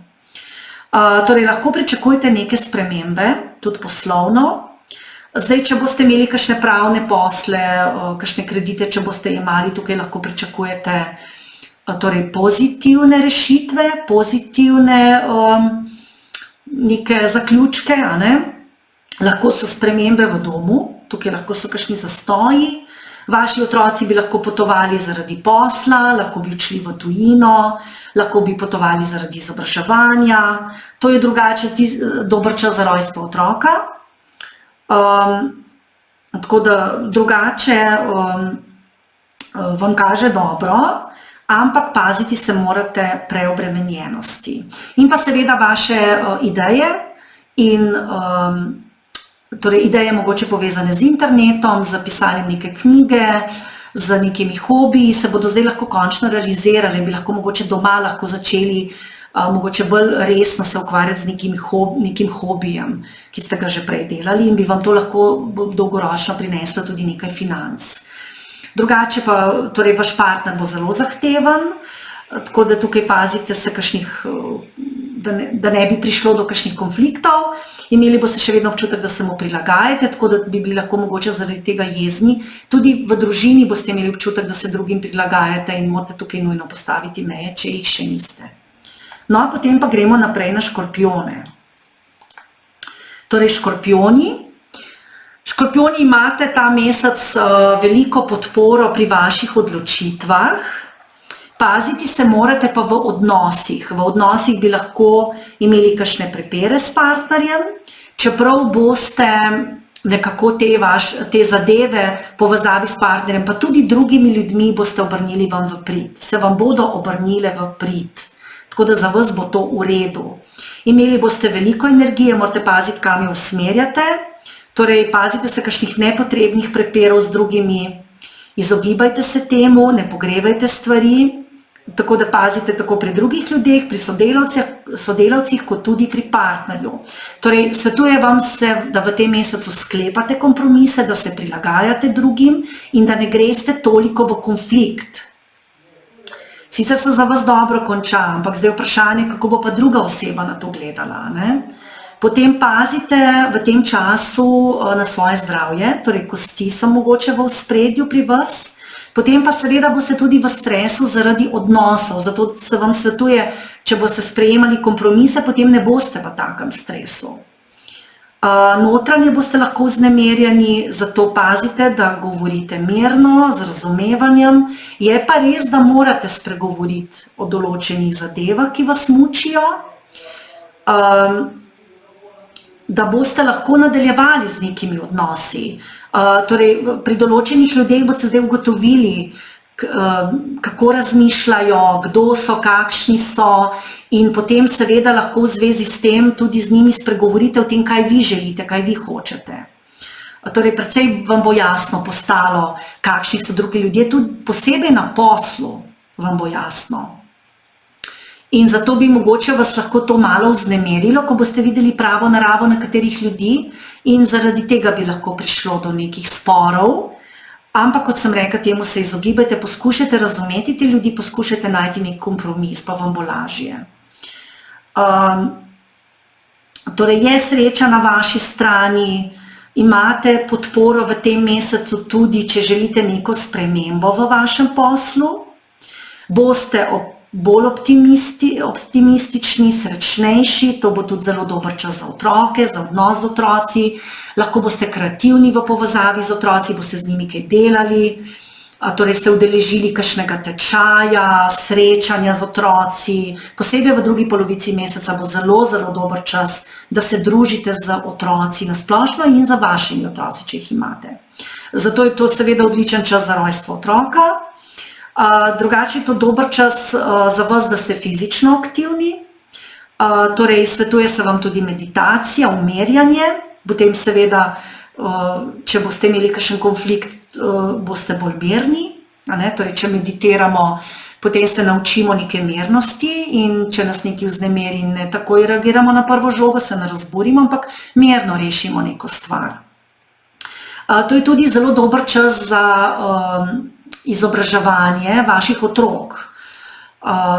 Torej, lahko pričakujete neke spremembe, tudi poslovno. Zdaj, če boste imeli kakšne pravne posle, kakšne kredite, če boste imeli, tukaj lahko pričakujete torej, pozitivne rešitve, pozitivne neke zaključke, a ne? Lahko so spremembe v domu, tukaj lahko so kakšni zastoji, vaši otroci bi lahko potovali zaradi posla, lahko bi odšli v tujino, lahko bi potovali zaradi izobraževanja, to je drugače dober čas za rojstvo otroka. Tako da drugače vam kaže dobro, ampak paziti se morate preobremenjenosti. In pa seveda vaše ideje in torej ideje mogoče povezane z internetom, z pisanjem neke knjige, z nekimi hobiji, se bodo zdaj lahko končno realizirali in bi lahko mogoče doma lahko začeli mogoče bolj resno se ukvarjati z nekim hobijem, ki ste ga že prej delali in bi vam to lahko dolgoročno prineslo tudi nekaj financ. Drugače pa, torej vaš partner bo zelo zahteven, tako da tukaj pazite se da ne bi prišlo do kakšnih konfliktov, imeli boste še vedno občutek, da se mu prilagajate, tako da bi bili lahko mogoče zaradi tega jezni. Tudi v družini boste imeli občutek, da se drugim prilagajate in morate tukaj nujno postaviti meje, če jih še niste. No, potem pa gremo naprej na škorpijone. Torej, škorpijoni. Škorpijoni imate ta mesec veliko podporo pri vaših odločitvah. Paziti se morate pa v odnosih. V odnosih bi lahko imeli kakšne prepire s partnerjem, čeprav boste nekako te zadeve povezavi s partnerjem, pa tudi drugimi ljudmi boste obrnili vam v prid. Se vam bodo obrnile v prid. Tako da za vas bo to v redu. Imeli boste veliko energije, morate paziti, kam jo usmerjate. Torej, pazite se kakšnih nepotrebnih prepirov z drugimi. Izogibajte se temu, ne pogrevajte stvari. tako da pazite tako pri drugih ljudeh, pri sodelavcih, kot tudi pri partnerju. Torej, svetuje vam se, da v tem mesecu sklepate kompromise, da se prilagajate drugim in da ne greste toliko v konflikt. Sicer se za vas dobro konča, ampak zdaj vprašanje, kako bo pa druga oseba na to gledala, ne? Potem pazite v tem času na svoje zdravje, torej kosti so mogoče v ospredju pri vas. Potem pa seveda boste tudi v stresu zaradi odnosov, zato se vam svetuje, če boste sprejemali kompromise, potem ne boste v takem stresu. Notranje boste lahko vznemirjeni, zato pazite, da govorite mirno, z razumevanjem. Je pa res, da morate spregovoriti o določenih zadevah, ki vas mučijo, da boste lahko nadaljevali z nekimi odnosi. Torej, pri določenih ljudeh boste zdaj ugotovili, kako razmišljajo, kdo so, kakšni so in potem seveda lahko v zvezi s tem tudi z njimi spregovorite o tem, kaj vi želite, kaj vi hočete. Torej, precej vam bo jasno postalo, kakšni so drugi ljudje, tudi posebej na poslu vam bo jasno. In zato bi mogoče vas lahko to malo vznemirilo, ko boste videli pravo naravo nekaterih ljudi in zaradi tega bi lahko prišlo do nekih sporov. Ampak, kot sem rekla, temu se izogibajte, poskušajte razumeti te ljudi, poskušajte najti nek kompromis, pa vam bo lažje. Torej, je sreča na vaši strani, imate podporo v tem mesecu tudi, če želite neko spremembo v vašem poslu, boste bolj optimistični, srečnejši, to bo tudi zelo dober čas za otroke, za odnos z otroci, lahko boste kreativni v povezavi z otroci, boste z njimi kaj delali, torej se udeležili kakšnega tečaja, srečanja z otroci, posebej v drugi polovici meseca bo zelo, zelo dober čas, da se družite z otroci na splošno in za vašimi otroci, če jih imate. Zato je to seveda odličen čas za rojstvo otroka. Drugače je to dober čas za vas, da ste fizično aktivni, torej svetuje se vam tudi meditacija, umirjanje, potem seveda, če boste imeli kakšen konflikt, boste bolj mirni, torej če meditiramo, potem se naučimo neke mirnosti in če nas nekaj vznemiri, ne takoj reagiramo na prvo žogo, se ne razburimo, ampak mirno rešimo neko stvar. To je tudi zelo dober čas za izobraževanje vaših otrok.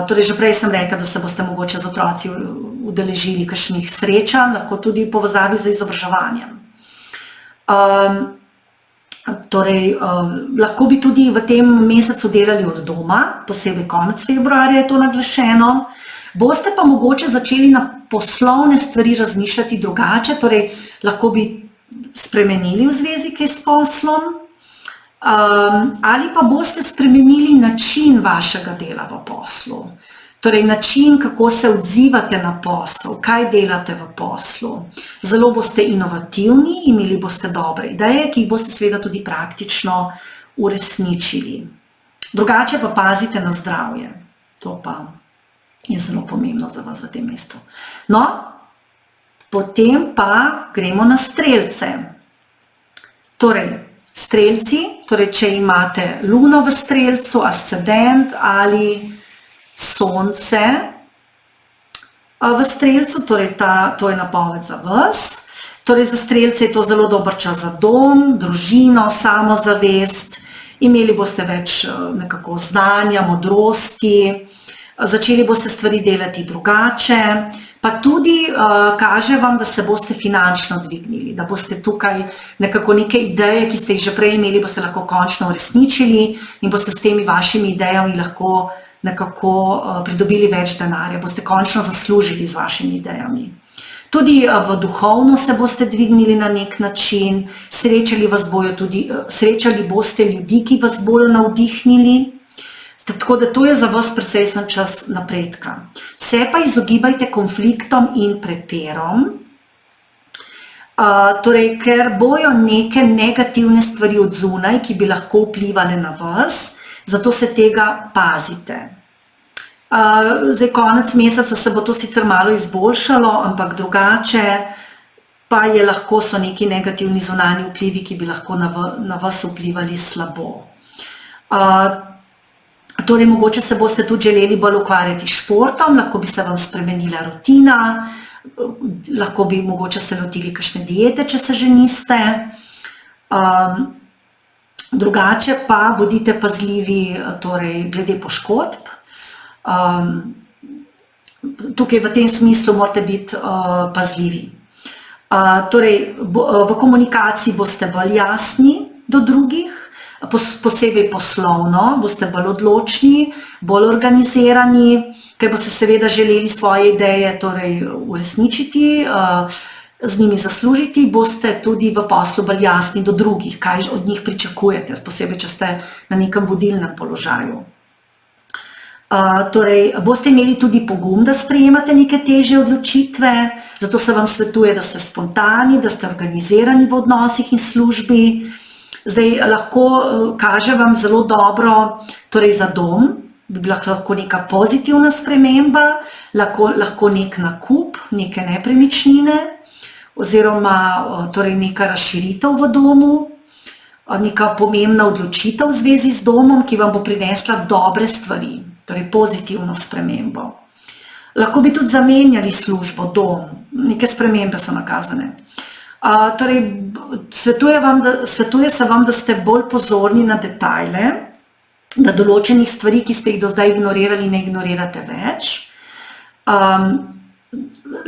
Torej, že prej sem rekla, da se boste mogoče z otroci udeležili kakšnih srečanj, lahko tudi v povezavi z izobraževanjem. Torej, lahko bi tudi v tem mesecu delali od doma, posebej konec februarja je to naglašeno. Boste pa mogoče začeli na poslovne stvari razmišljati drugače, torej lahko bi spremenili v zvezi kaj s poslom, ali pa boste spremenili način vašega dela v poslu. Torej, način, kako se odzivate na posel, kaj delate v poslu. Zelo boste inovativni, imeli boste dobre ideje, ki jih boste seveda tudi praktično uresničili. Drugače pa pazite na zdravje. To pa je zelo pomembno za vas v tem mesecu. No, potem pa gremo na strelce. Torej, strelci, torej če imate luno v strelcu, ascendent ali sonce v strelcu, torej to je napoved za vas. Torej za strelce je to zelo dober čas za dom, družino, samozavest, imeli boste več nekako znanja, modrosti, začeli boste stvari delati drugače, pa tudi kaže vam, da se boste finančno dvignili, da boste tukaj nekako neke ideje, ki ste jih že prej imeli, boste lahko končno uresničili in boste s temi vašimi idejami lahko nekako pridobili več denarja, boste končno zaslužili z vašimi idejami. Tudi v duhovno se boste dvignili na nek način, srečali boste ljudi, ki vas bodo navdihnili, tako da to je za vas precejšen čas napredka. Se pa izogibajte konfliktom in prepirom, torej, ker bojo neke negativne stvari od zunaj, ki bi lahko vplivali na vas, zato se tega pazite. Zdaj, konec meseca se bo to sicer malo izboljšalo, ampak drugače pa so neki negativni zunanji vplivi, ki bi lahko na vas vplivali slabo. Torej, mogoče se boste tudi želeli bolj ukvarjati s športom, lahko bi se vam spremenila rutina, lahko bi mogoče se lotili kakšne diete, če se že niste. Drugače pa bodite pazljivi torej, glede poškodb. Tukaj v tem smislu morate biti pazljivi. Torej, v komunikaciji boste bolj jasni do drugih, posebej poslovno, boste bolj odločni, bolj organizirani, ker boste seveda želeli svoje ideje torej, uresničiti, z njimi zaslužiti, boste tudi v poslu bolj jasni do drugih, kaj od njih pričakujete, posebej, če ste na nekem vodilnem položaju. Torej, boste imeli tudi pogum, da sprejemate neke težje odločitve, zato se vam svetuje, da ste spontani, da ste organizirani v odnosih in službi. Zdaj, lahko kaže vam zelo dobro, torej za dom, bi bila lahko neka pozitivna sprememba, lahko nek nakup, neke nepremičnine, oziroma torej neka razširitev v domu, neka pomembna odločitev v zvezi z domom, ki vam bo prinesla dobre stvari, torej pozitivno spremembo. Lahko bi tudi zamenjali službo, dom, neke spremembe so nakazane. Torej, svetuje se vam, da ste bolj pozorni na detajle, da določenih stvari, ki ste jih do zdaj ignorirali, ne ignorirate več.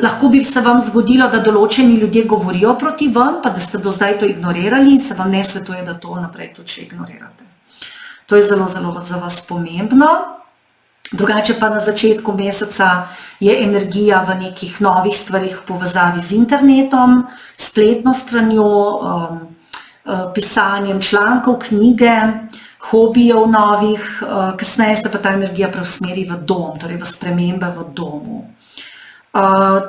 Lahko bi se vam zgodilo, da določeni ljudje govorijo proti vam, pa da ste do zdaj to ignorirali in se vam ne svetuje, da to naprej tudi še ignorirate. To je zelo, zelo za vas pomembno. Drugače pa na začetku meseca je energija v nekih novih stvarih v povezavi z internetom, spletno stranjo, pisanjem člankov, knjige, hobijev novih, kasneje se pa ta energija preusmeri v dom, torej v spremembe v domu.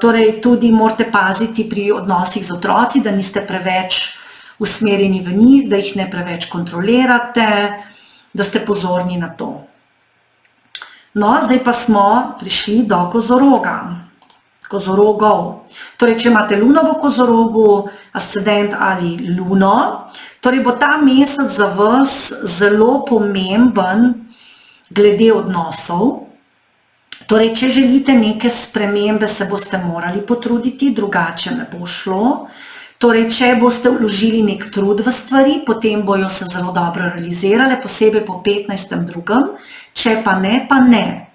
Torej tudi morate paziti pri odnosih z otroci, da niste preveč usmerjeni v njih, da jih ne preveč kontrolirate, da ste pozorni na to. No, zdaj pa smo prišli do kozoroga, kozorogov. Torej, če imate luno v kozorogu, ascendent ali luno, torej bo ta mesec za vas zelo pomemben glede odnosov. Torej, če želite neke spremembe, se boste morali potruditi, drugače ne bo šlo. Torej, če boste vložili nek trud v stvari, potem bojo se zelo dobro realizirale, posebej po 15.2., če pa ne, pa ne.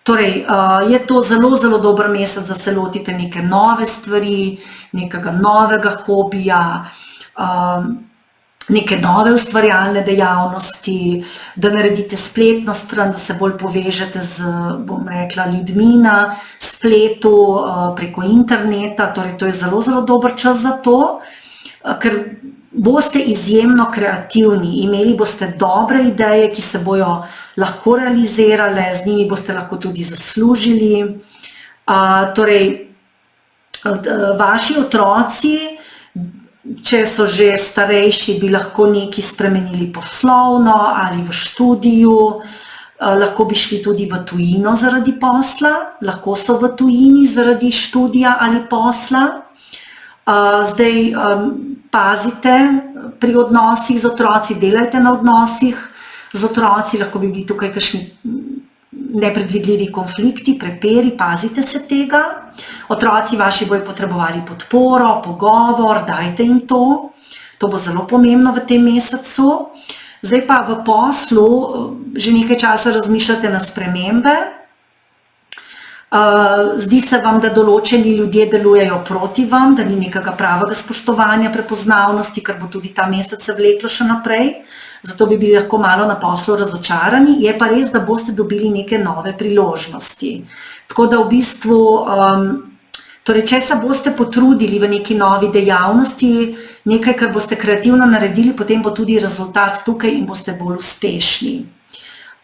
Torej, je to zelo, zelo dober mesec, da se lotite neke nove stvari, nekega novega hobija, neke nove ustvarjalne dejavnosti, da naredite spletno stran, da se bolj povežete z, bom rekla, ljudmi na spletu, preko interneta, torej to je zelo, zelo dober čas za to, ker boste izjemno kreativni, imeli boste dobre ideje, ki se bojo lahko realizirale, z njimi boste lahko tudi zaslužili. Torej, vaši otroci, če so že starejši, bi lahko nekaj spremenili poslovno ali v študiju, lahko bi šli tudi v tujino zaradi posla, lahko so v tujini zaradi študija ali posla. Zdaj pazite pri odnosih z otroci, delajte na odnosih z otroci, lahko bi bili tukaj kakšni nepredvidljivi konflikti, prepiri, pazite se tega. Otroci vaši bojo potrebovali podporo, pogovor, dajte jim to. To bo zelo pomembno v tem mesecu. Zdaj pa v poslu že nekaj časa razmišljate na spremembe. Zdi se vam, da določeni ljudje delujejo proti vam, da ni nekega pravega spoštovanja, prepoznavnosti, ker bo tudi ta mesec se vleklo še naprej. Zato bi bili lahko malo na poslu razočarani. Je pa res, da boste dobili neke nove priložnosti. Tako da v bistvu, torej, če se boste potrudili v neki novi dejavnosti, nekaj, kar boste kreativno naredili, potem bo tudi rezultat tukaj in boste bolj uspešni.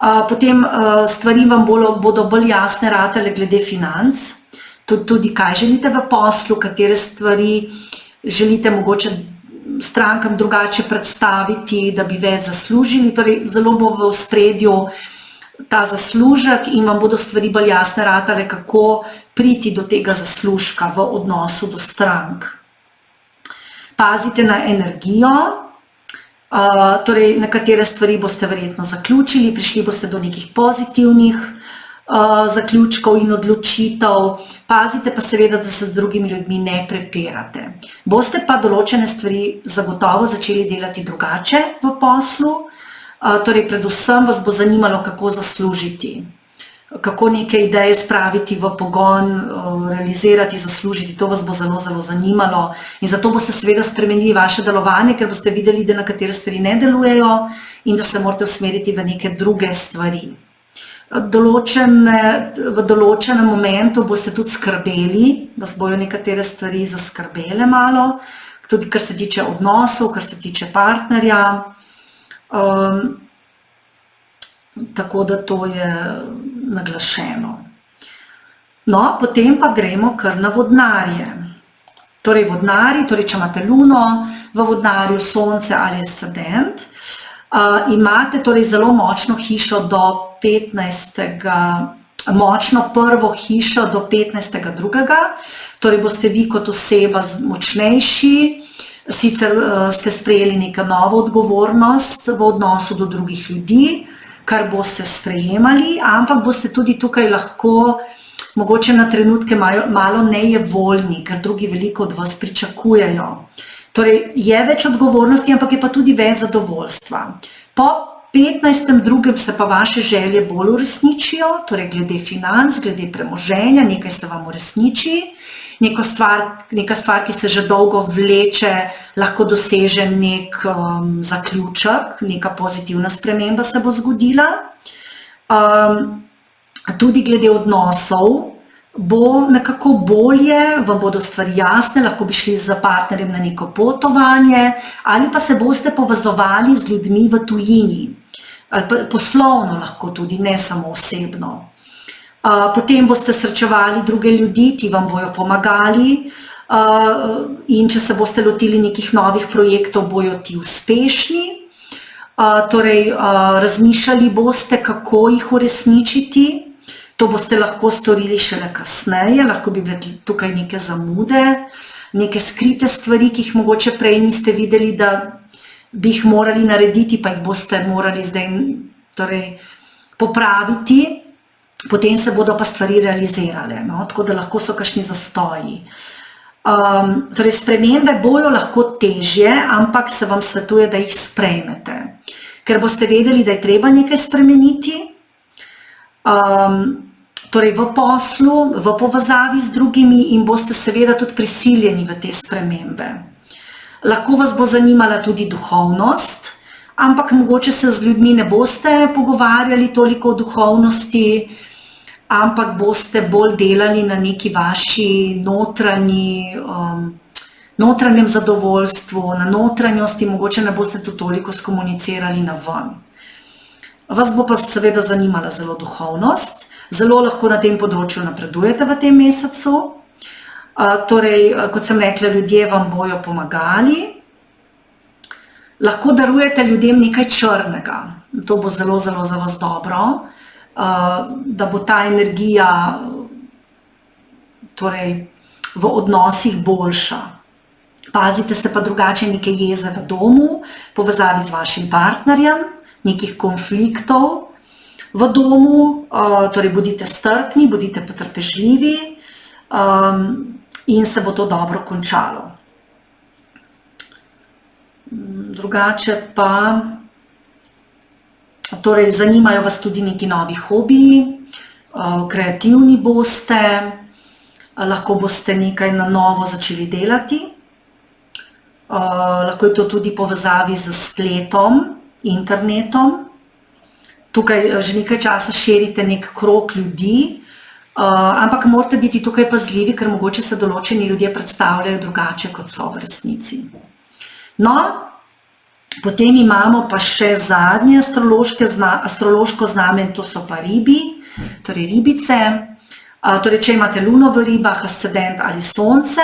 Potem stvari vam bodo bolj jasne ratale glede financ, tudi kaj želite v poslu, katere stvari želite mogoče strankam drugače predstaviti, da bi več zaslužili. Torej, zelo bo v ospredju ta zaslužek in vam bodo stvari bolj jasne ratale, kako priti do tega zaslužka v odnosu do strank. Pazite na energijo. Torej, nekatere stvari boste verjetno zaključili, prišli boste do nekih pozitivnih zaključkov in odločitev. Pazite pa seveda, da se z drugimi ljudmi ne prepirate. Boste pa določene stvari zagotovo začeli delati drugače v poslu, torej predvsem vas bo zanimalo, kako zaslužiti, kako neke ideje spraviti v pogon, realizirati, zaslužiti, to vas bo zelo, zelo zanimalo in zato boste seveda spremenili vaše delovanje, ker boste videli, da nekatere stvari ne delujejo in da se morate usmeriti v neke druge stvari. V določenem momentu boste tudi skrbeli, vas bojo nekatere stvari zaskrbele malo, tudi kar se tiče odnosov, kar se tiče partnerja, tako da to je naglašeno. No, potem pa gremo kar na vodnarje. Torej vodnari, torej če imate luno v vodnarju, sonce ali ascendent, imate torej zelo močno hišo do 15. močno prvo hišo do 15.2. Torej boste vi kot oseba močnejši, sicer ste sprejeli neka nova odgovornost v odnosu do drugih ljudi, kar boste sprejemali, ampak boste tudi tukaj lahko mogoče na trenutke malo nejevoljni, ker drugi veliko od vas pričakujejo. Torej je več odgovornosti, ampak je pa tudi več zadovoljstva. Po 15.2. se pa vaše želje bolj uresničijo, torej glede financ, glede premoženja, nekaj se vam uresniči, neka stvar, ki se že dolgo vleče, lahko doseže nek zaključek, neka pozitivna sprememba se bo zgodila. Tudi glede odnosov bo nekako bolje, vam bodo stvari jasne, lahko bi šli z partnerjem na neko potovanje ali pa se boste povezovali z ljudmi v tujini, ali pa poslovno lahko tudi, ne samo osebno. Potem boste srečevali druge ljudi, ti vam bojo pomagali in če se boste lotili nekih novih projektov, bojo ti uspešni. Torej, razmišljali boste, kako jih uresničiti. To boste lahko storili šele kasneje, lahko bi bile tukaj neke zamude, neke skrite stvari, ki jih mogoče prej niste videli, da bi jih morali narediti, pa jih boste morali zdaj popraviti. Potem se bodo pa stvari realizirale, tako da lahko so kakšni zastoji. Torej, spremembe bojo lahko težje, ampak se vam svetuje, da jih sprejmete, ker boste vedeli, da je treba nekaj spremeniti, torej v poslu, v povezavi z drugimi in boste seveda tudi prisiljeni v te spremembe. Lahko vas bo zanimala tudi duhovnost, ampak mogoče se z ljudmi ne boste pogovarjali toliko o duhovnosti, ampak boste bolj delali na neki vaši notranjem zadovoljstvu, na notranjosti, mogoče ne boste to toliko skomunicirali na ven. Vas bo pa seveda zanimala zelo duhovnost, zelo lahko na tem področju napredujete v tem mesecu. Torej, kot sem rekla, ljudje vam bojo pomagali. Lahko darujete ljudem nekaj črnega, to bo zelo, zelo za vas dobro, da bo ta energija v odnosih boljša. Pazite se pa drugače neke jeze v domu, povezavi z vašim partnerjem, nekih konfliktov v domu, torej bodite strpni, bodite potrpežljivi in se bo to dobro končalo. Drugače pa, torej zanimajo vas tudi neki novi hobiji, kreativni boste, lahko boste nekaj na novo začeli delati, lahko je to tudi povezavi z spletom, internetom. Tukaj že nekaj časa širite nek krog ljudi, ampak morate biti tukaj pazljivi, ker mogoče se določeni ljudje predstavljajo drugače, kot so v resnici. No, potem imamo pa še zadnje astrološko znamenje, to so pa ribi, torej ribice. Torej, če imate luno v ribah, ascendent ali sonce,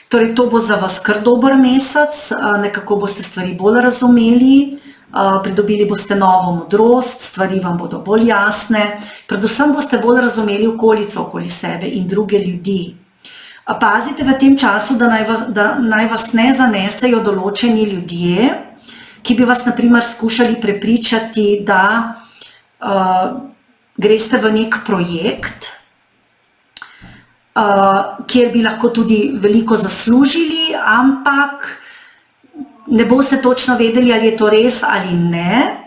torej to bo za vas kar dober mesec, nekako boste stvari bolj razumeli, pridobili boste novo modrost, stvari vam bodo bolj jasne, predvsem boste bolj razumeli okolico okoli sebe in druge ljudi. Pazite v tem času, da naj vas ne zanesejo določeni ljudje, ki bi vas na primer skušali prepričati, da greste v nek projekt, kjer bi lahko tudi veliko zaslužili, ampak ne boste točno vedeli, ali je to res ali ne,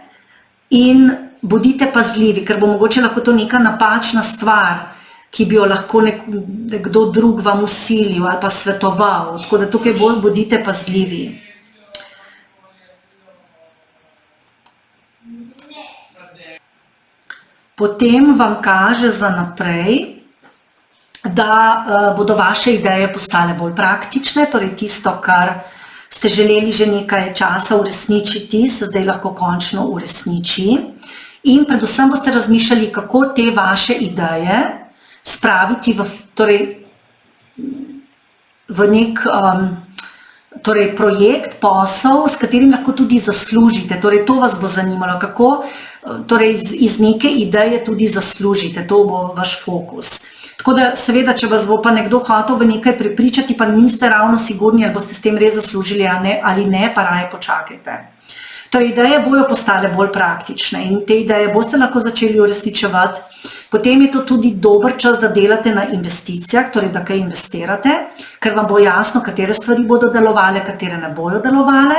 in bodite pazljivi, ker bo mogoče lahko to neka napačna stvar, ki bi jo lahko nekdo drug vam vsilil ali pa svetoval, tako da tukaj bolj bodite pazljivi. Potem vam kaže za naprej, da bodo vaše ideje postale bolj praktične, torej tisto, kar ste želeli že nekaj časa uresničiti, se zdaj lahko končno uresniči. In predvsem boste razmišljali, kako te vaše ideje spraviti v nek projekt, posel, s katerim lahko tudi zaslužite. Torej, to vas bo zanimalo, kako iz neke ideje tudi zaslužite. To bo vaš fokus. Tako da, seveda, če vas bo pa nekdo hotel v nekaj prepričati, pa niste ravno sigurni, ali boste s tem res zaslužili ali ne, pa raje počakajte. Torej, ideje bojo postale bolj praktične in te ideje boste lahko začeli uresničevati. Potem je to tudi dober čas, da delate na investicijah, torej, da kaj investirate, ker vam bo jasno, katere stvari bodo delovale, katere ne bojo delovale.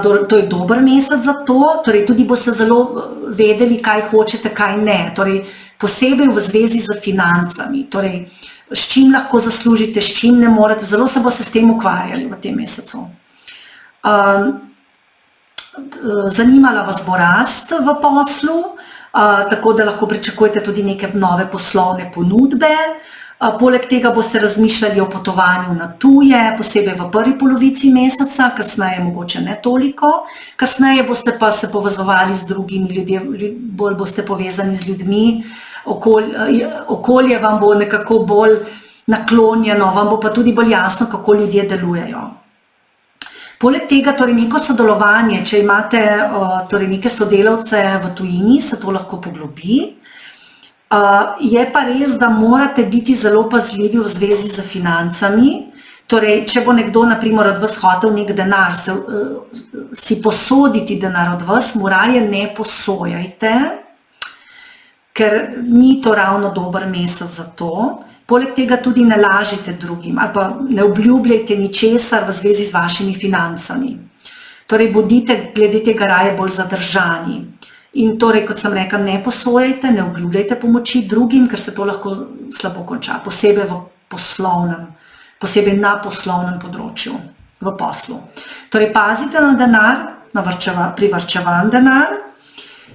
To je dober mesec za to, torej tudi boste zelo vedeli, kaj hočete, kaj ne. Torej, posebej v zvezi z financami, torej, s čim lahko zaslužite, s čim ne morete, zelo se boste s tem ukvarjali v tem mesecu. Zanimala vas bo rast v poslu, tako da lahko pričakujete tudi neke nove poslovne ponudbe. Poleg tega boste razmišljali o potovanju na tuje, posebej v prvi polovici meseca, kasneje mogoče ne toliko. Kasneje boste pa se povezovali z drugimi ljudmi, bolj boste povezani z ljudmi, okolje vam bo nekako bolj naklonjeno, vam bo pa tudi bolj jasno, kako ljudje delujejo. Poleg tega, torej neko sodelovanje, če imate neke sodelavce v tujini, se to lahko poglobi. Je pa res, da morate biti zelo pazljivi v zvezi z financami. Torej, če bo nekdo, na primer, od vas hotel nek denar, si posoditi denar od vas, mu raje ne posojajte, ker ni to ravno dober mesec za to. Poleg tega tudi ne lažite drugim ali pa ne obljubljajte ničesar v zvezi z vašimi financami. Torej, bodite glede tega raje bolj zadržani. In torej, kot sem rekla, ne posojajte, ne obljubljajte pomoči drugim, ker se to lahko slabo konča, posebej na poslovnem področju, v poslu. Torej, pazite na denar, privarčevan denar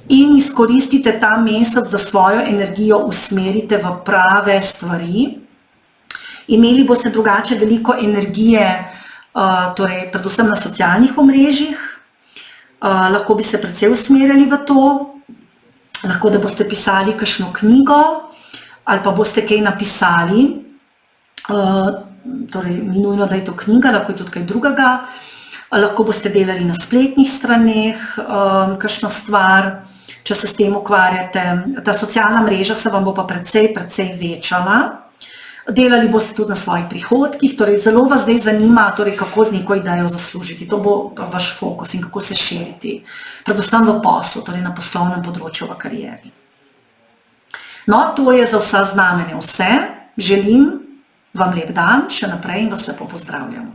in izkoristite ta mesec za svojo energijo, usmerite v prave stvari. Imeli boste drugače veliko energije, torej, predvsem na socialnih omrežjih, lahko bi se precej usmerjali v to, lahko da boste pisali kakšno knjigo ali pa boste kaj napisali, torej ni nujno, da je to knjiga, lahko je tudi kaj drugega, lahko boste delali na spletnih straneh, kakšno stvar, če se s tem ukvarjate. Ta socialna mreža se vam bo pa precej večala. Delali boste tudi na svojih prihodkih, torej zelo vas zdaj zanima, torej kako z neko idejo zaslužiti. To bo vaš fokus in kako se širiti, predvsem v poslu, torej na poslovnem področju, v karieri. No, to je za vsa znamenja vse. Želim vam lep dan še naprej in vas lepo pozdravljam.